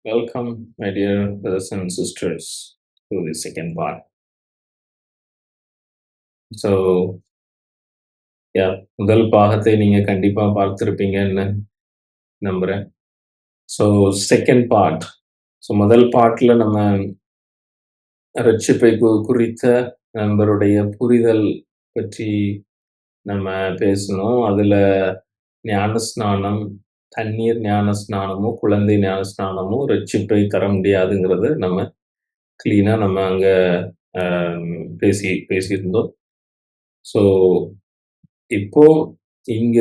Welcome, my dear brothers and sisters, to the second part. So, yeah, முதல் பாகத்தை நீங்க கண்டிப்பா பார்த்திருப்பீங்கன்னு நம்புறேன். So, second part. ஸோ, முதல் பார்ட்ல நம்ம ரட்சிப்பை குறித்த நண்பருடைய புரிதல் பற்றி நம்ம பேசினோம். அதுல ஞானஸ்நானம், தண்ணீர் ஞானஸ்நானமும், குழந்தை ஞானஸ்நானமும் ரட்சிப்பை தர முடியாதுங்கிறத நம்ம கிளீனா நம்ம அங்க பேசியிருந்தோம். ஸோ, இப்போ இங்க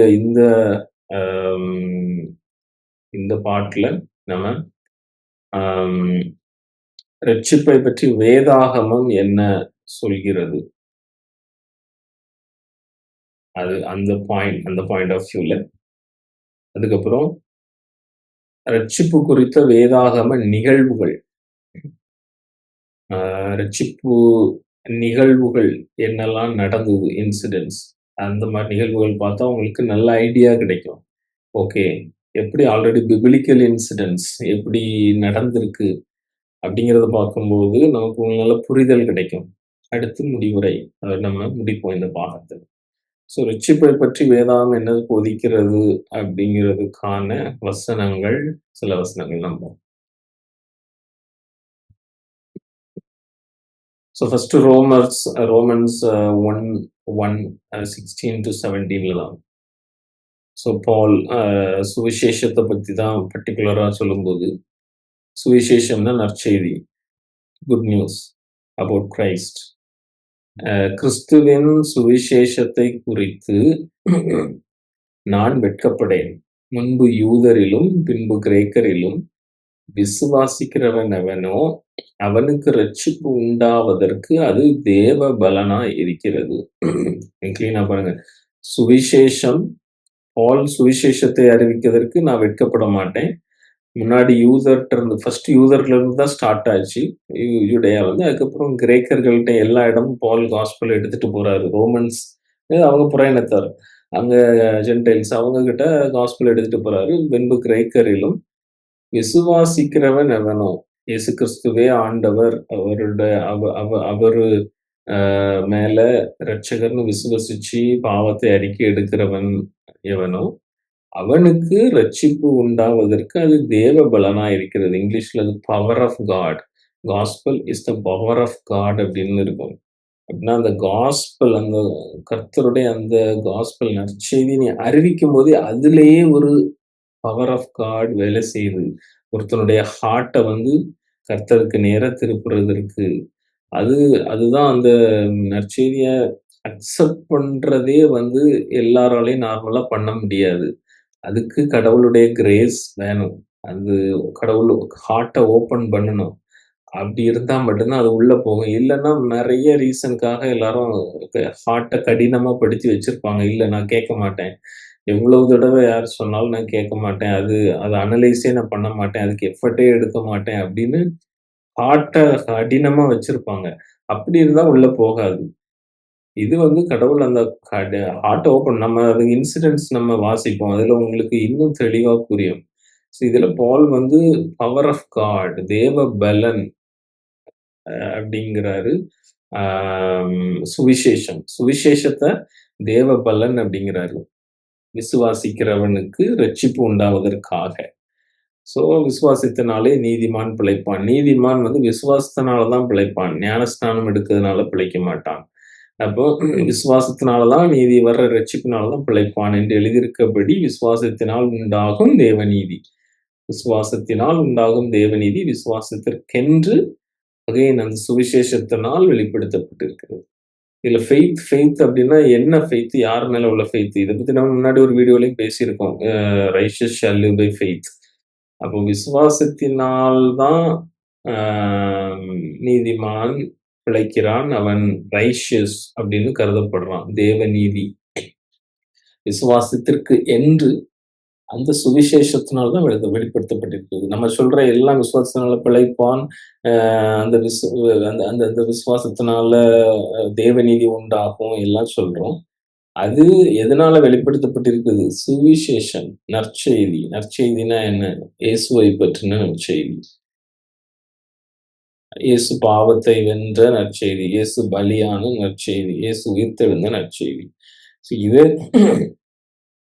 இந்த பாட்டுல நம்ம ரட்சிப்பை பற்றி வேதாகமம் என்ன சொல்கிறது? அது அந்த பாயிண்ட் ஆஃப் வியூல. அதுக்கப்புறம் ரட்சிப்பு குறித்த வேதாகம நிகழ்வுகள். ரட்சிப்பு நிகழ்வுகள் என்னெல்லாம் நடந்தது, இன்சிடென்ட்ஸ். அந்த மாதிரி நிகழ்வுகள் பார்த்தா உங்களுக்கு நல்ல ஐடியா கிடைக்கும். ஓகே, எப்படி ஆல்ரெடி பிபிலிக்கல் இன்சிடென்ட்ஸ் எப்படி நடந்திருக்கு அப்படிங்கிறத பார்க்கும்போது நமக்கு ஒரு நல்ல புரிதல் கிடைக்கும். அடுத்து முடிவுரை நம்ம முடிப்போம் இந்த பாகத்தில். ஸோ ரட்சிப்பை பற்றி வேதாகம் என்ன போதிக்கிறது அப்படிங்கிறதுக்கான வசனங்கள், சில வசனங்கள் நம்புவோம். ஸோ ஃபர்ஸ்ட் ரோமன்ஸ் 1:16-17 தான். ஸோ பால் சுவிசேஷத்தை பற்றி தான் பர்டிகுலராக சொல்லும்போது, சுவிசேஷம்னா நற்செய்தி, குட் நியூஸ் அபவுட் கிரைஸ்ட். கிறிஸ்துவின் சுவிசேஷத்தை குறித்து நான் வெட்கப்படேன். முன்பு யூதரிலும் பின்பு கிரேக்கரிலும் விசுவாசிக்கிறவன் எவனோ அவனுக்கு ரட்சிப்பு உண்டாவதற்கு அது தேவ பலனா இருக்கிறது. கிளீனா பாருங்க. சுவிசேஷம், பால் சுவிசேஷத்தை அறிவிக்கிறதற்கு நான் வெட்கப்பட மாட்டேன். முன்னாடி ஃபர்ஸ்ட் யூதர்ல இருந்து தான் ஸ்டார்ட் ஆச்சு யூடேயா வந்து. அதுக்கப்புறம் கிரேக்கர்கள்ட்ட எல்லா இடமும் பால் காஸ்பல் எடுத்துட்டு போறாரு. ரோமன்ஸ் அவங்க புறையினத்தார், அங்க ஜென்டைல்ஸ் அவங்க கிட்ட காஸ்பல் எடுத்துட்டு போறாரு. பின்பு கிரேக்கரிலும் விசுவாசிக்கிறவன் எவனோ, இயேசு கிறிஸ்துவே ஆண்டவர், அவரு மேல ரட்சகர்னு விசுவசிச்சு பாவத்தை அறிக்கை எடுக்கிறவன் எவனோ அவனுக்கு ரட்சிப்பு உண்டாவதற்கு அது தேவ பலனா இருக்கிறது. இங்கிலீஷ்ல அது power of God. Gospel is the power of God அப்படின்னு இருக்கும். அப்படின்னா அந்த காஸ்பல், அந்த கர்த்தருடைய அந்த காஸ்பல் நற்செய்தி நீ அறிவிக்கும் போதே அதுலேயே ஒரு பவர் ஆஃப் காட் வேலை செய்யுது. ஒருத்தனுடைய ஹார்ட்டை வந்து கர்த்தருக்கு நேரா திருப்புறதற்கு. அதுதான் அந்த நற்செய்தியை அக்செப்ட் பண்றதே வந்து எல்லாராலையும் நார்மலா பண்ண முடியாது. அதுக்கு கடவுளுடைய கிரேஸ் வேணும். அது கடவுள் ஹார்ட்டை ஓப்பன் பண்ணணும். அப்படி இருந்தா மட்டும்தான் அது உள்ள போகும். இல்லைன்னா நிறைய ரீசனுக்காக எல்லாரும் ஹார்ட்டை கடினமா படுத்தி வச்சிருப்பாங்க. இல்லை நான் கேட்க மாட்டேன், எவ்வளவு தடவை யார் சொன்னாலும் நான் கேட்க மாட்டேன், அதை அனலைஸே நான் பண்ண மாட்டேன், அதுக்கு எஃபர்ட்டே எடுக்க மாட்டேன் அப்படின்னு ஹார்ட்டை கடினமா வச்சிருப்பாங்க. அப்படி இருந்தா உள்ள போகாது. இது வந்து கடவுள் அந்த ஹார்ட் ஓப்பன், நம்ம அது இன்சிடென்ட்ஸ் நம்ம வாசிப்போம். அதுல உங்களுக்கு இன்னும் தெளிவா புரியும். இதுல பால் வந்து பவர் ஆஃப் காட், தேவ பலன் அப்படிங்கிறாரு. சுவிசேஷத்தை தேவ பலன் அப்படிங்கிறாரு. விசுவாசிக்கிறவனுக்கு ரட்சிப்பு உண்டாவதற்காக. சோ விசுவாசத்தினாலே நீதிமான் பிழைப்பான். நீதிமான் வந்து விசுவாசத்தினாலதான் பிழைப்பான், ஞானஸ்நானம் எடுக்கிறதுனால பிழைக்க மாட்டான். அப்போ விசுவாசத்தினாலதான் நீதி வர்ற, ரட்சிப்பினாலதான் பிழைப்பான் என்று எழுதியிருக்கபடி விசுவாசத்தினால் உண்டாகும் தேவநீதி. விசுவாசத்தினால் உண்டாகும் தேவநீதி விசுவாசத்திற்கென்று அகைன் அந்த சுவிசேஷத்தினால் வெளிப்படுத்தப்பட்டிருக்கிறது. இதுல ஃபெய்த் அப்படின்னா என்ன ஃபெய்த், யார் மேல உள்ள ஃபெய்த், இதை பத்தி நம்ம முன்னாடி ஒரு வீடியோலையும் பேசியிருக்கோம். ரைஷியஸ் ஷால் லிவ் பை ஃபெய்த். அப்போ விசுவாசத்தினால்தான் நீதிமான் பிழைக்கிறான், அவன் ரைஷியஸ் அப்படின்னு கருதப்படுறான், தேவநீதி. விசுவாசத்திற்கு என்று அந்த சுவிசேஷத்தினால்தான் வெளிப்படுத்தப்பட்டிருக்கிறது. நம்ம சொல்ற எல்லாம் விசுவாசத்தினால பிழைப்பான், அந்த அந்த விசுவாசத்தினால தேவநீதி உண்டாகும் எல்லாம் சொல்றோம். அது எதனால வெளிப்படுத்தப்பட்டிருக்குது? சுவிசேஷம், நற்செய்தி. நற்செய்தினா என்ன? இயேசுவை பற்றின நற்செய்தி. இயேசு பாவத்தை வென்ற நற்செய்தி. இயேசு பலியான நற்செய்தி. இயேசு உயிர்த்தெழுந்த நற்செய்தி. ஸோ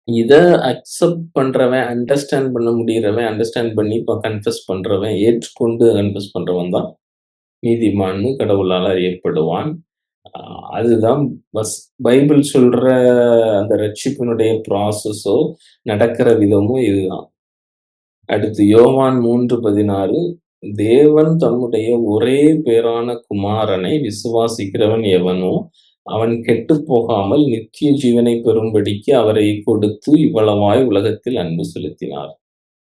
இத அக்செப்ட் பண்றவன், அண்டர்ஸ்டாண்ட் பண்ண முடியறவன், அண்டர்ஸ்டாண்ட் பண்ணி கன்ஃபெஸ் பண்றவன், ஏற்றுக்கொண்டு கன்ஃபெஸ் பண்றவன் தான் நீதிமான்னு கடவுளால் அறியப்படுவான். அ அதுதான் பைபிள் சொல்ற அந்த ரட்சிப்பினுடைய ப்ராசஸோ, நடக்கிற விதமோ இதுதான். அடுத்து யோவான் 3:16 தேவன் தம்முடைய ஒரே பேறான குமாரனை விசுவாசிக்கிறவன் எவனோ, அவன் கெட்டுப் போகாமல் நித்திய ஜீவனைப் பெறும்படிக்கு அவரைக் கொடுத்து இவ்வளவாய் உலகத்தில் அன்பு செலுத்தினார்.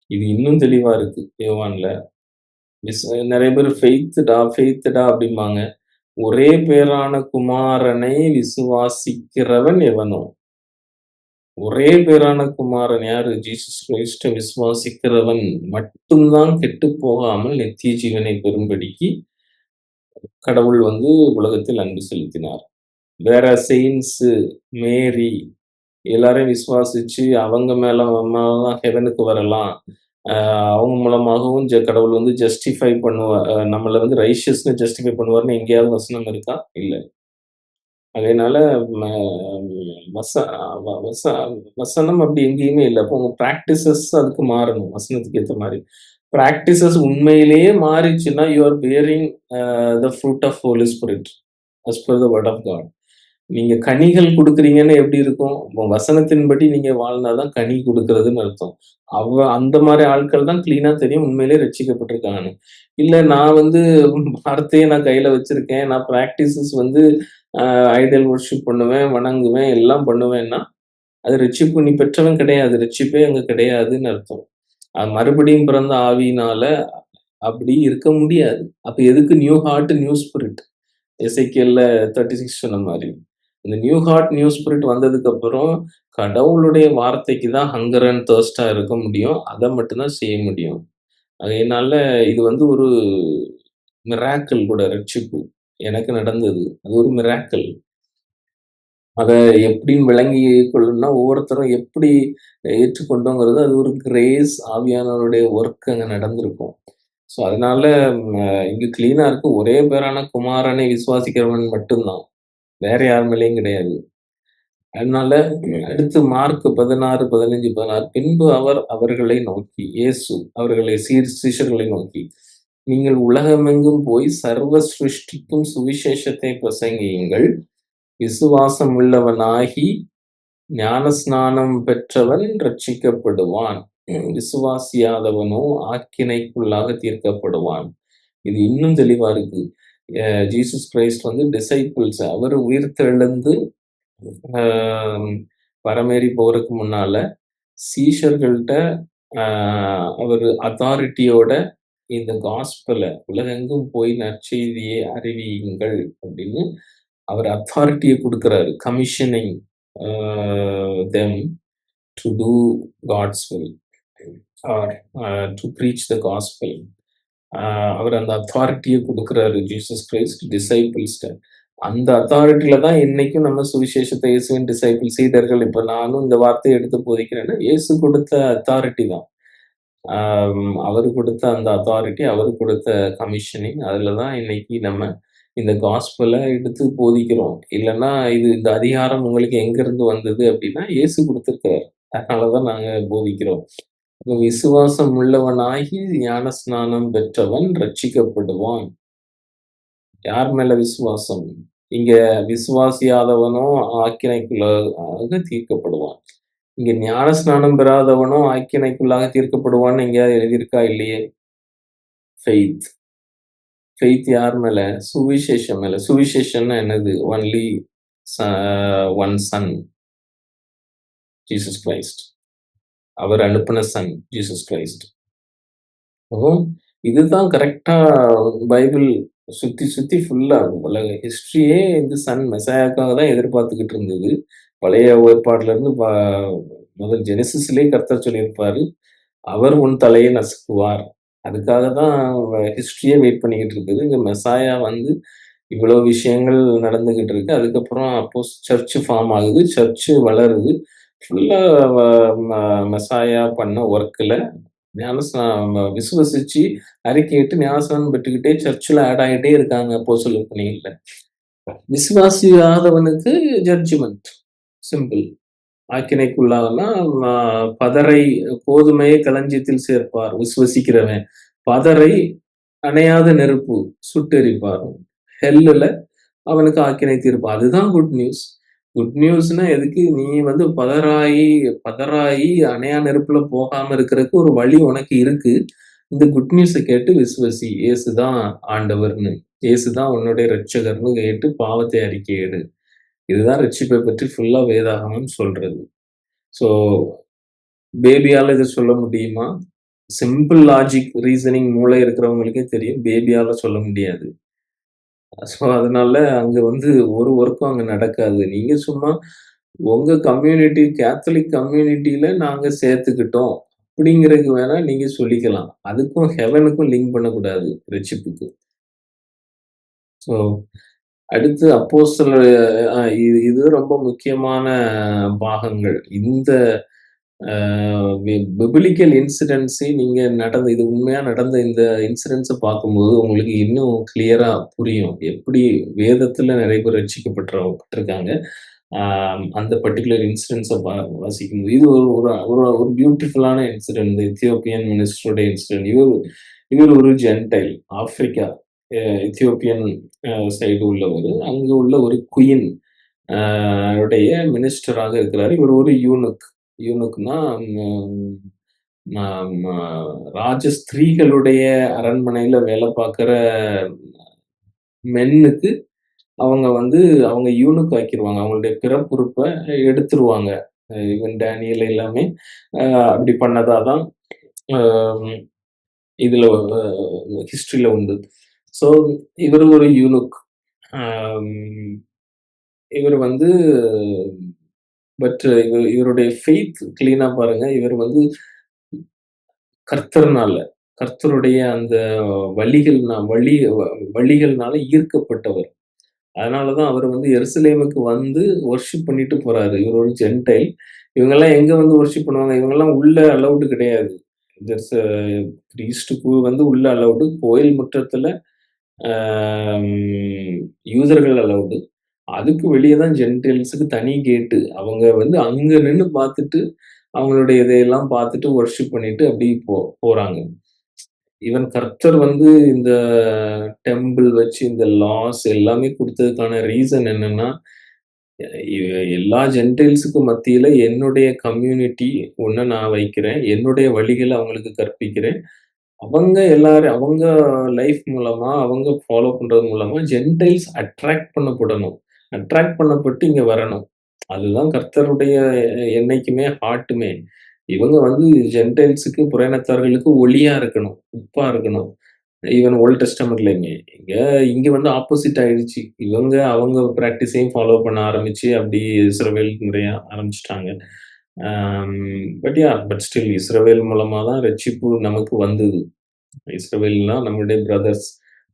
இது இன்னும் தெளிவா இருக்கு யோவான்ல. நெறைய பேர் ஃபெய்த்துடா அப்படிம்பாங்க. ஒரே பேறான குமாரனை விசுவாசிக்கிறவன் எவனோ, ஒரே பேறான குமாரன் யாரு? ஜீசஸ் கிறிஸ்ட விசுவாசிக்கிறவன் மட்டும் தான் கெட்டுப் போகாமல் நித்திய ஜீவனை பெறும்படிக்கு கடவுள் உலகத்தில் அன்பு செலுத்தினார். வேற செயின்ட்ஸு, மேரி எல்லாரையும் விசுவாசிச்சு அவங்க மூலமா ஹெவனுக்கு வரலாம். அவங்க மூலமாகவும் கடவுள் ஜஸ்டிஃபை நம்மள ரைச்சியஸ்ன்னு ஜஸ்டிஃபை பண்ணுவார்ன்னு எங்கேயாவது வசனம் இருக்கா? இல்ல. அதனால ம வச வ வச வசனம் அப்படி எங்கேயுமே இல்ல. அப்போ உங்க பிராக்டிஸஸ் அதுக்கு மாறணும். வசனத்துக்கு ஏத்த மாரி. பிராக்டிஸஸ் உண்மையிலேயே மாறிச்சுன்னா, you are bearing the fruit of Holy Spirit as per the word of God. நீங்க கனிகள் குடுக்குறீங்கன்னு எப்படி இருக்கும்? வசனத்தின்படி நீங்க வாழ்ந்தா தான் கனி குடுக்குறதுன்னு அர்த்தம். அந்த மாரி ஆட்கள் தான் கிளீனா தெரியும் உண்மையிலேயே ரட்சிக்கப்பட்டிருக்காங்கன்னு. இல்ல நான் வார்த்தைய நான் கையில வச்சிருக்கேன். நான் பிராக்டிஸஸ் ஐடல் வொர்ஷிப் பண்ணுவேன், வணங்குவேன், எல்லாம் பண்ணுவேன்னா, அது ரட்சிப்பு நீ பெற்றவன் கிடையாது. ரட்சிப்பே அங்க கிடையாதுன்னு அர்த்தம். மறுபடியும் பிறந்த ஆவியினால அப்படி இருக்க முடியாது. அப்ப எதுக்கு நியூ ஹார்ட், நியூ ஸ்பிரிட்? எசேக்கியேல்ல 36 சொன்ன மாரி. இந்த நியூ ஹார்ட், நியூ ஸ்பிரிட் வந்ததுக்கப்புறம், கடவுளுடைய வார்த்தைக்கு தான் ஹங்கர் அண்ட் தர்ஸ்ட்டா இருக்க முடியும். அத மட்டும் தான் செய்ய முடியும். அதனால இது ஒரு மிராக்கிள் கூட ரட்சிப்பு. எனக்கு நடந்தது. அது ஒரு மிராக்கிள். அத எப்படின்னு விளங்கிக் கொள்ளணும்னா, ஒவ்வொருத்தரும் எப்படி ஏற்றுக்கொண்டோங்கிறது, அது ஒரு கிரேஸ் ஆவியானவருடைய ஒர்க் அங்க நடந்திருக்கும். ஸோ அதனால இங்க கிளீனா இருக்கு. ஒரே பேரான குமாரனை விசுவாசிக்கிறவன் மட்டும் தான். வேற யார் மேலயும் கிடையாது. அதனால அடுத்து மார்க் 16, 15, 16 பின்பு அவர் அவர்களை நோக்கி, இயேசு அவர்களை சீஷர்களை நோக்கி, நீங்கள் உலகமெங்கும் போய் சர்வ சிருஷ்டிக்கும் சுவிசேஷத்தை பிரசங்கியுங்கள். விசுவாசம் உள்ளவனாகி ஞானஸ்நானம் பெற்றவன் ரட்சிக்கப்படுவான். விசுவாசியாதவனோ ஆக்கினைக்குள்ளாக தீர்க்கப்படுவான். இது இன்னும் தெளிவா இருக்கு. ஜீசஸ் கிரைஸ்ட் டிசைபிள்ஸ் அவர் உயிர்த்தெழுந்து பரமேறி போறதுக்கு முன்னால சீஷர்கள்ட்ட அவரு அத்தாரிட்டியோட இந்த காஸ்பல உலகெங்கும் போய் நற்செய்தியை அறிவியுங்கள் அப்படின்னு அவர் அத்தாரிட்டியை கொடுக்கிறாரு. Commissioning them to do God's will or to preach the gospel. அவர் அந்த அத்தாரிட்டியை கொடுக்கிறாரு ஜீசஸ் கிரைஸ்ட் டிசைபிள்ஸ்ட. அந்த அத்தாரிட்டியில தான் இன்னைக்கும் நம்ம சுவிசேஷத்தை இயேசுவின் டிசைபிள் சீடர்கள் இப்ப நானும் இந்த வார்த்தையை எடுத்து போதிக்கிறேன்னா இயேசு கொடுத்த அத்தாரிட்டி தான். அவரு கொடுத்த அந்த அத்தாரிட்டி, அவரு கொடுத்த கமிஷனிங் அதுல தான் இன்னைக்கு நம்ம இந்த காஸ்பல எடுத்து போதிக்கிறோம். இல்லன்னா இந்த அதிகாரம் உங்களுக்கு எங்கிருந்து வந்தது அப்படின்னா இயேசு கொடுத்திருக்காரு. அதனாலதான் நாங்க போதிக்கிறோம். விசுவாசம் உள்ளவனாகி ஞானஸ்நானம் பெற்றவன் ரட்சிக்கப்படுவான். யார் மேல விசுவாசம்? இங்க விசுவாசியாதவனோ ஆக்கினைக்குள்ளாக தீர்க்கப்படுவான். இங்க ஞானஸ்நானம் பெறாதவனோ ஆக்கினைக்குள்ளாக தீர்க்கப்படுவான்னு எங்கேயாவது எழுதியிருக்கா? இல்லையே. ஃபெய்த். ஃபெய்த் யார் மேல? சுவிசேஷம் மேல. சுவிசேஷம்னா என்னது? Only one son Jesus Christ. அவர் அனுப்பின சன் ஜீசஸ் கிரைஸ்ட். அப்போ இதுதான் கரெக்ட்டா பைபிள் சுத்தி சுத்தி ஃபுல்லா உலக ஹிஸ்டரியே சன் மெசாயாக்காக தான் எதிர்பார்த்துக்கிட்டு இருந்தது. பழைய ஏற்பாட்டுல இருந்து முதல் ஜெனசிஸ்லயே கர்த்தர் சொல்லியிருப்பாரு, அவர் உன் தலையை நசுக்குவார். அதுக்காக தான் ஹிஸ்டரியே வெயிட் பண்ணிக்கிட்டு இருக்குது. இங்க மெசாயா இவ்வளோ விஷயங்கள் நடந்துகிட்டு இருக்கு. அதுக்கப்புறம் சர்ச் ஃபார்ம் ஆகுது. சர்ச் வளருது. ஃபுல்லா வ ம மெசாயா பண்ண ஒர்க்ல விசுவசிச்சு அறிக்கையிட்டு ஞானஸ்நானம் பெற்றுக்கிட்டே சர்ச்ல ஆட் ஆயிட்டே இருக்காங்க அப்போஸ்தலர் பணிகள்ல. விசுவாசியாதவனுக்கு ஜட்ஜ்மென்ட். சிம்பிள். ஆக்கினைக்குள்ளாகும்னா, ம பதரை கோதுமையை களஞ்சியத்தில் சேர்ப்பார் விசுவசிக்கிறவன். பதரை அணையாத நெருப்பு சுட்டெரிப்பார். ஹெல்லுல அவனுக்கு ஆக்கினை தீர்ப்பு. அதுதான் குட் நியூஸ். குட் நியூஸ்னா எதுக்கு? நீ வந்து பதறாயி அணையா நெருப்புல போகாம இருக்கறதுக்கு ஒரு வழி உனக்கு இருக்கு. இந்த குட் நியூஸ கேட்டு விசுவசி. இயேசு தான் ஆண்டவர்ன்னு. இயேசு தான் உன்னுடைய இரட்சகர்ன்னு கேட்டு பாவத்தை அறிக்கையிடு. இதுதான் ரட்சிப்பை பற்றி ஃபுல்லா வேதாகமம் சொல்றது. ஸோ பேபியால இத சொல்ல முடியுமா? சிம்பிள் லாஜிக் ரீசனிங் மூளை இருக்கிறவங்களுக்கே தெரியும். பேபியால சொல்ல முடியாது. ஸோ, அதனால அங்க வந்து ஒரு ஒர்க்கும் அங்க நடக்காது. நீங்க சும்மா உங்க கம்யூனிட்டி கேத்தலிக் கம்யூனிட்டில நாங்க சேர்த்துக்கிட்டோம். அப்படிங்கிறதுக்கு வேணா நீங்க சொல்லிக்கலாம். அதுக்கும் ஹெவனுக்கும் லிங்க் பண்ணக்கூடாது ரட்சிப்புக்கு. ஸோ, அடுத்து அப்போஸ்தலர் இது இது ரொம்ப முக்கியமான பாகங்கள். இந்த அ பிப்ளிக்கல் இன்சிடென்ட்ஸை நீங்க இது உண்மையா நடந்த இந்த இன்சிடென்ட்ஸ பார்க்கும்போது, உங்களுக்கு இன்னும் கிளியரா புரியும். எப்படி வேதத்துல நெறைய பேர் பட்டிருக்காங்க. ஆ அந்த பர்ட்டிகுலர் இன்சிடென்ட்ஸ வாசிக்கும்போது, இது ஒரு ஒரு ஒரு ஒரு பியூட்டிஃபுல்லான இன்சிடென்ட். இந்த எத்தியோப்பியன் மினிஸ்டருடைய இன்சிடென்ட். இவர் இவர் ஒரு ஜென்டைல். ஆப்பிரிக்கா, எத்தியோப்பியன் சைடு உள்ளவரு. அங்க உள்ள ஒரு குயின் அ உடைய மினிஸ்டராக இருக்கிறாரு. இவர் ஒரு யூனுக். யூனுக்னா ம் ம ம ராஜ ஸ்திரீகளுடைய அரண்மனையில வேலை பார்க்கிற மென்னுக்கு அவங்க வந்து அவங்க யூனுக் ஆக்கிருவாங்க. அவங்களுடைய பிறப்புறுப்ப எடுத்துருவாங்க. ஈவன் டேனியல் எல்லாமே அ அப்படி பண்ணதா தான் அ இதுல ஹிஸ்டரில உண்டு. ஸோ இவரு ஒரு யூனுக். அம் இவரு வந்து இவருடைய ஃபெய்த் கிளீனா பாருங்க. இவர் வந்து கர்த்தர்னால, கர்த்தருடைய அந்த வழிகள்னா வழி வ வழிகள்னால ஈர்க்கப்பட்டவர். அதனால தான் அவர் வந்து எருசலேமுக்கு வந்து வொர்ஷிப் பண்ணிட்டு போறாரு. இவர் ஒரு ஜென்டைல். இவங்கலாம் எங்க வந்து வொர்ஷிப் பண்ணுவாங்க? இவங்கலாம் உள்ள அலவுட் கிடையாது. தேர்ஸ் அ பிரீஸ்ட்க்கு வந்து உள்ள அலவுடு. கோயில் முற்றத்துல ஆம் யூதர்கள் அலவுடு. அதுக்கு வெளிய தான் ஜென்டைல்ஸ்க்கு தனி கேட்டு. அவங்க வந்து அங்க நின்னு பார்த்துட்டு, அவங்களுடைய இதையெல்லாம் பார்த்துட்டு வொர்ஷிப் பண்ணிட்டு அப்படி போறாங்க. ஈவன் கர்த்தர் வந்து இந்த டெம்பிள் வச்சு இந்த லாஸ் எல்லாமே குடுத்ததுக்கான ரீசன் என்னன்னா, எ எல்லா ஜென்டைல்ஸ்க்கு மத்தியில என்னுடைய கம்யூனிட்டி ஒண்ண நான் வைக்கிறேன். என்னுடைய வழிகள அவங்களுக்கு கற்பிக்கிறேன். அவங்க லைஃப் மூலமா, அவங்க ஃபாலோ பண்றது மூலமா ஜென்டைல்ஸ் அட்ராக்ட் பண்ணப்படணும். அட்ராக்ட் பண்ணப்பட்டு இங்க வரணும். அதுதான் கர்த்தருடைய என்னைக்குமே ஹார்ட்டுமே. இவங்க வந்து ஜென்டைல்ஸ்க்கு, புறயினத்தார்களுக்கு ஒளியா இருக்கணும். உப்பா இருக்கணும். ஈவன் ஓல்ட் டெஸ்டமென்ட்லயுமே. இங்க இங்க வந்து ஆப்போசிட் ஆயிடுச்சு. அவங்க பிராக்டிஸையும் ஃபாலோ பண்ண ஆரம்பிச்சு, அப்படி இஸ்ரவேல் நிறைய ஆரம்பிச்சுட்டாங்க. பட் ஸ்டில் இஸ்ரவேல் மூலமா தான் ரட்சிப்பு நமக்கு வந்தது. இஸ்ரவேல்னா நம்மளுடைய பிரதர்ஸ்.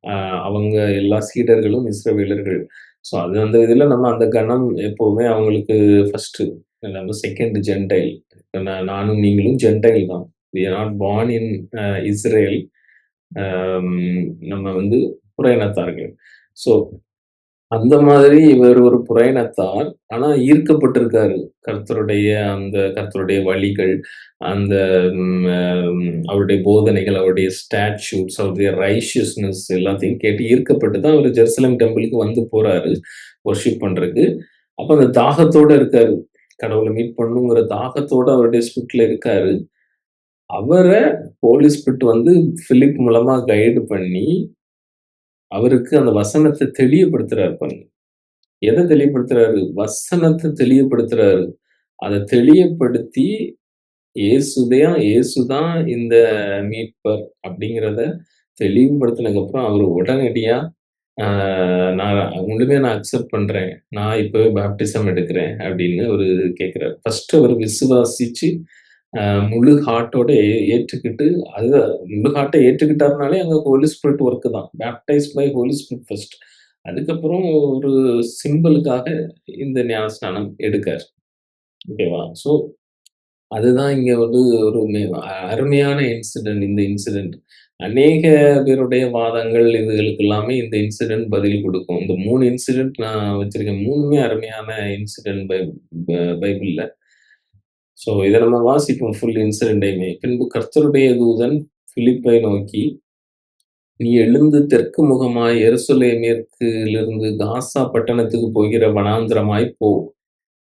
அ அவங்க எல்லா சீடர்களும் இஸ்ரவேலர்கள். ஸோ அது அந்த இதுல நம்ம அந்த கணம் எப்பவுமே அவங்களுக்கு ஃபர்ஸ்ட்டு. நம்ம செகண்ட் ஜென்டைல். நானும் நீங்களும் ஜென்டைல் தான். We are not born in Israel. Um நம்ம வந்து புற இனத்தார்கள். ஸோ அந்த மாதிரி இவர் ஒரு புற-இனத்தார். ஆனா ஈர்க்கப்பட்டிருக்காரு. கர்த்தருடைய வழிகள், அந்த ம் அ அவருடைய போதனைகள், அவருடைய ஸ்டாட்யூட்ஸ், அவருடைய ரைச்சியஸ்னஸ் எல்லாத்தையும் கேட்டு ஈர்க்கப்பட்டு தான் அவரு ஜெருசலேம் டெம்பிளுக்கு வந்து போறாரு, வொர்ஷிப் பண்றதுக்கு. அப்ப அந்த தாகத்தோட இருக்காரு. கடவுள மீட் பண்ணணுங்கிற தாகத்தோட அவருடைய ஸ்பிரிட்ல இருக்காரு. அவர ஹோலி ஸ்பிரிட் வந்து பிலிப் மூலமா கைடு பண்ணி, அவருக்கு அந்த வசனத்த தெளிவுபடுத்துறாரு பாருங்க. எத தெளிவுபடுத்துறாரு? வசனத்த தெளிவுபடுத்துறாரு. அத தெளியப்படுத்தி இயேசு தான் இந்த மீட்பர் அப்படிங்கிறத தெளிவுபடுத்தினதுக்கப்புறம் அவரு உடனடியா, ஆ நான் முழுமையா அக்செப்ட் பண்றேன். நான் இப்பவே பாப்டிசம் எடுக்கிறேன் அப்படின்னு அவரு கேட்கிறாரு. ஃபர்ஸ்ட் அவரு விசுவாசிச்சு, அ முழு ஹார்ட்டோட ஏற்றுக்கிட்டு, முழு ஹார்ட்ட ஏற்றுக்கிட்டாருனாலே அங்க ஹோலி ஸ்பிரிட் ஒர்க் தான். பாப்டைஸ்ட் பை ஹோலி ஸ்பிரிட் ஃபர்ஸ்ட். அதுக்கப்புறம் ஒரு சிம்பலுக்காக இந்த ஞானஸ்நானம் எடுக்காரு. ஓகேவா? ஸோ அதுதான் இங்க வந்து ஒரு அருமையான இன்சிடென்ட் இந்த இன்சிடென்ட். அநேக பேருடைய வாதங்கள் இதுகளுக்கு எல்லாமே இந்த இன்சிடென்ட் பதில் குடுக்கும். இந்த 3 இன்சிடென்ட் நான் வச்சிருக்கேன். 3மே அருமையான இன்சிடென்ட் பைபிள்ல. ஸோ இத நம்ம வாசிப்போம் ஃபுல் இன்சிடென்ட்டையுமே. பின்பு கர்த்தருடைய தூதன் பிலிப்பை நோக்கி, "நீ எழுந்து தெற்கு முகமாய் எருசலேமிற்கிலிருந்து காசா பட்டணத்துக்கு போகிற வனாந்திரமாய் போ"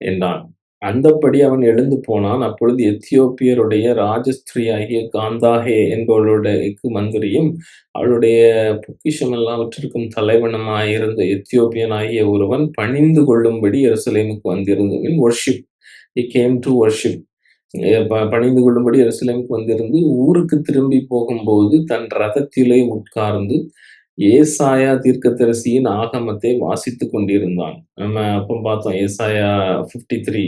என்றான். அந்தப்படி அவன் எழுந்து போனான். அப்பொழுது எத்தியோப்பியருடைய ராஜஸ்திரியாகிய காந்தாகே என்பவளுடையக்கு மந்திரியும், அவளுடைய பொக்கிஷம் எல்லாவற்றிற்கும் தலைவனுமாயிருந்த எத்தியோப்பியனாகிய ஒருவன் பணிந்து கொள்ளும்படி எருசலேமுக்கு வந்திருந்து worship. He came to worship. பணிந்து கொள்ளும்படி எருசலேமுக்கு வந்திருந்து, ஊருக்கு திரும்பி போகும்போது தன் ரதத்திலே உட்கார்ந்து ஏசாயா தீர்க்கதரிசியின் ஆகமத்தை வாசித்துக் கொண்டிருந்தான். நம்ம அப்ப பார்த்தோம் ஏசாயா 53.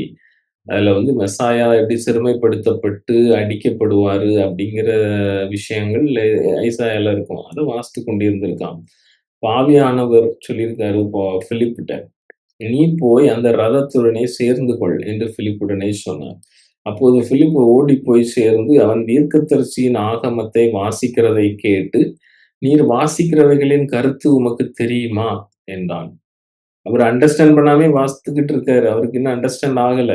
அதுல வந்து மெசாயா எப்படி சிறுமைப்படுத்தப்பட்டு அடிக்கப்படுவாரு அப்படிங்கிற விஷயங்கள் ஏசாயால இருக்கும். அத வாசித்துக் கொண்டிருந்திருக்கான். ஆவியானவர் சொல்லியிருக்காரு இப்போ பிலிப்புட்ட, "நீ போய் அந்த ரதத்துடனே சேர்ந்து கொள்" என்று பிலிப்புடனே சொன்னார். அப்போது பிலிப்பு ஓடிப்போய் சேர்ந்து அவன் தீர்க்கதரிசியின் ஆகமத்தை வாசிக்கிறதை கேட்டு, "நீர் வாசிக்கிறவைகளின் கருத்து உமக்குத் தெரியுமா?" என்றான். அவரு அண்டர்ஸ்டாண்ட் பண்ணாமயே வாசித்துக்கிட்டு இருக்காரு. அவருக்கு இன்னும் அண்டர்ஸ்டாண்ட் ஆகல.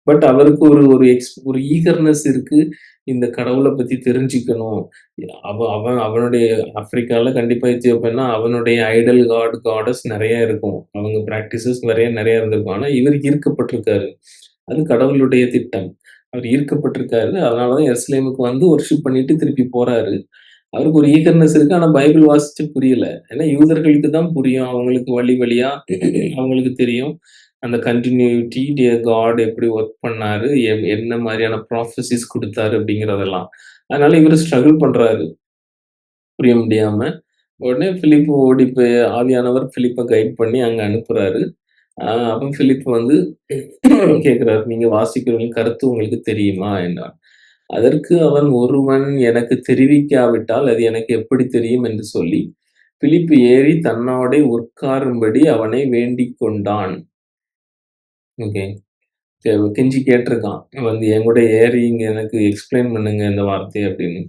பட் அவருக்கு ஒரு ஒரு ஒரு ஈகர்னஸ் இருக்கு. இந்த கடவுள பத்தி தெரிஞ்சுக்கணும். அவன் அவனுடைய ஆப்பிரிக்கால கண்டிப்பா எத்தியோப்பியான்னா, அவனுடைய ஐடல் காட், காடஸ் நெறைய இருக்கும். அவங்க பிராக்டிஸஸ் நெறைய இருந்திருக்கும். ஆனா இவரு ஈர்க்கப்பட்டிருக்காரு. அது கடவுளுடைய திட்டம். அவர் ஈர்க்கப்பட்டிருக்காரு. அதனால தான் எருசலேமுக்கு வந்து வொர்ஷிப் பண்ணிட்டு திருப்பி போறாரு. அவருக்கு ஒரு ஈகர்னஸ் இருக்கு. ஆனா பைபிள் வாசிச்சு புரியல. ஏன்னா யூதர்களுக்கு தான் புரியும். அவங்களுக்கு வழி வழியா அவங்களுக்கு தெரியும். அந்த கன்டினியூட்டி காட் எப்படி வொர்க் பண்ணாரு, என்ன மாரியான ப்ராஃபஸிஸ் குடுத்தாரு அப்படிங்கிறதெல்லாம். அதனால இவரு ஸ்ட்ரகிள் பண்றாரு. புரிய முடியாம. உடனே பிலிப் ஓடி போய் ஆவியானவர் பிலிப்ப கைட் பண்ணி அங்க அனுப்புறாரு. அப்ப பிலிப் வந்து கேட்கிறார், "நீங்க வாசிக்கிறவங்க கருத்து உங்களுக்கு தெரியுமா?" என்றான். அதற்கு அவன், "ஒருவன் எனக்கு தெரிவிக்காவிட்டால் அது எனக்கு எப்படி தெரியும்?" என்று சொல்லி, பிலிப்பு ஏறி தன்னோடே உட்காரும்படி அவனை வேண்டிக் கொண்டான். ஓகே. கெஞ்சி கேட்டிருக்கான். வந்து என்கூட ஏறி இங்க எனக்கு எக்ஸ்பிளைன் பண்ணுங்க இந்த வார்த்தைய அப்படின்னு.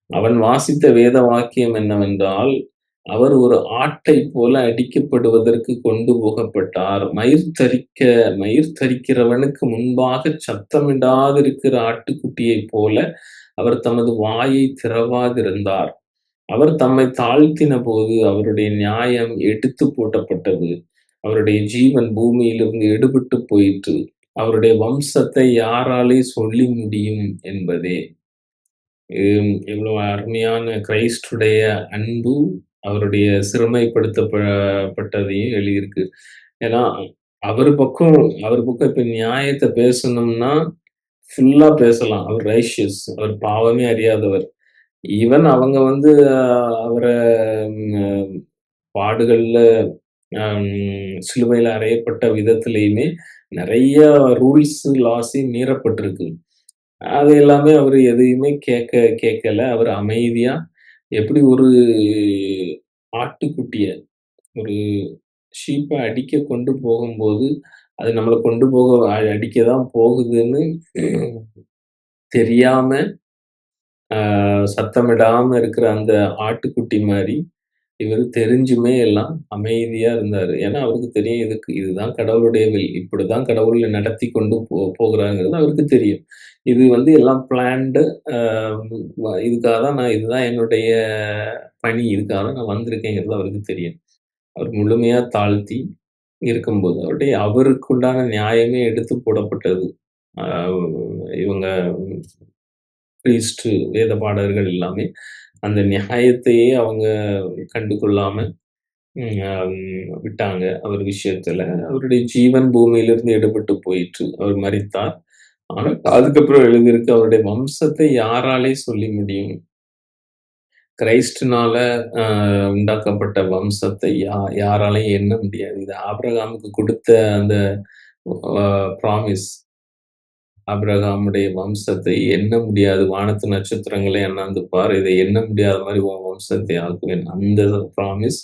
அவன் வாசித்த வேத வாக்கியம் என்னவென்றால், அவர் ஒரு ஆட்டைப் போல அடிக்கப்படுவதற்கு கொண்டு போகப்பட்டார். மயிர் தரிக்கிறவனுக்கு முன்பாகச் சத்தமிடாதிருக்கிற ஆட்டுக்குட்டியைப் போல அவர் தமது வாயைத் திறவாதிருந்தார். அவர் தம்மைத் தாழ்த்தினபோது அவருடைய நியாயம் எடுத்துப் போடப்பட்டது. அவருடைய ஜீவன் பூமியிலிருந்து எடுபட்டுப் போயிற்று. அவருடைய வம்சத்தை யாராலே சொல்லி முடியும் என்பதே. எவ்வளவு அருமையான கிறிஸ்துடைய அன்பு, அவருடைய பட்டதையும் எழுதியிருக்கு. ஏன்னா, அவரு பக்கம் அவரு பக்கம் இப்ப நியாயத்த பேசணும்னா, ஃபுல்லா பேசலாம். அவர் ரைச்சியஸ். அவர் பாவமே அறியாதவர். ஈவன் அவங்க வந்து அவர ம் பாடுகள்ல சிலுவையில அறையப்பட்ட விதத்திலயுமே நெறைய ரூல்ஸ், லாஸே மீறப்பட்டிருக்கு. அது எல்லாமே அவரு எதையுமே கேட்கல. அவரு அமைதியா எப்படி ஒரு ஆட்டுக்குட்டிய, ஒரு ஷீப்ப அடிக்க கொண்டு போகும்போது, அது நம்மள கொண்டு போக அடிக்க தான் போகுதுன்னு தெரியாம, சத்தமிடாம இருக்கிற அந்த ஆட்டுக்குட்டி மாரி, இவரு தெரிஞ்சுமே எல்லாம் அமைதியா இருந்தாரு. ஏன்னா, அவருக்கு தெரியும் இதுதான் கடவுளுடைய வில். இப்படிதான் கடவுள் நடத்தி கொண்டு போகிறாங்கிறது அவருக்கு தெரியும். இது வந்து எல்லாம் பிளான்டு. அ இதுக்காக தான் இதுதான் என்னுடைய பணி. இதுக்காக தான் நான் வந்திருக்கேங்கிறது அவருக்கு தெரியும். அவர் முழுமையா தாழ்த்தி இருக்கும்போது, அவருக்கு உண்டான நியாயமே எடுத்து போடப்பட்டது. அ இவங்க வேத பாடகர்கள் எல்லாமே அந்த நியாயத்தையே அவங்க கண்டுகொள்ளாம விட்டாங்க அவர் விஷயத்துல. அவருடைய ஜீவன் பூமியிலிருந்து எடுபட்டு போயிற்று. அவர் மரித்தார். ஆனா, அதுக்கப்புறம் எழுதியிருக்கு, அவருடைய வம்சத்தை யாராலே சொல்லி முடியும்? கிறிஸ்துனால அ உண்டாக்கப்பட்ட வம்சத்தை யாராலயும் எண்ண முடியாது. இது ஆபிரகாமுக்கு குடுத்த அந்த அ ப்ராமிஸ். ஆபிரகாமுடைய வம்சத்தை எண்ண முடியாது. வானத்து நட்சத்திரங்களை அண்ணாந்து பார். இதை எண்ண முடியாத மாரி உன் வம்சத்தை ஆக்குவேன். அந்த ப்ராமிஸ்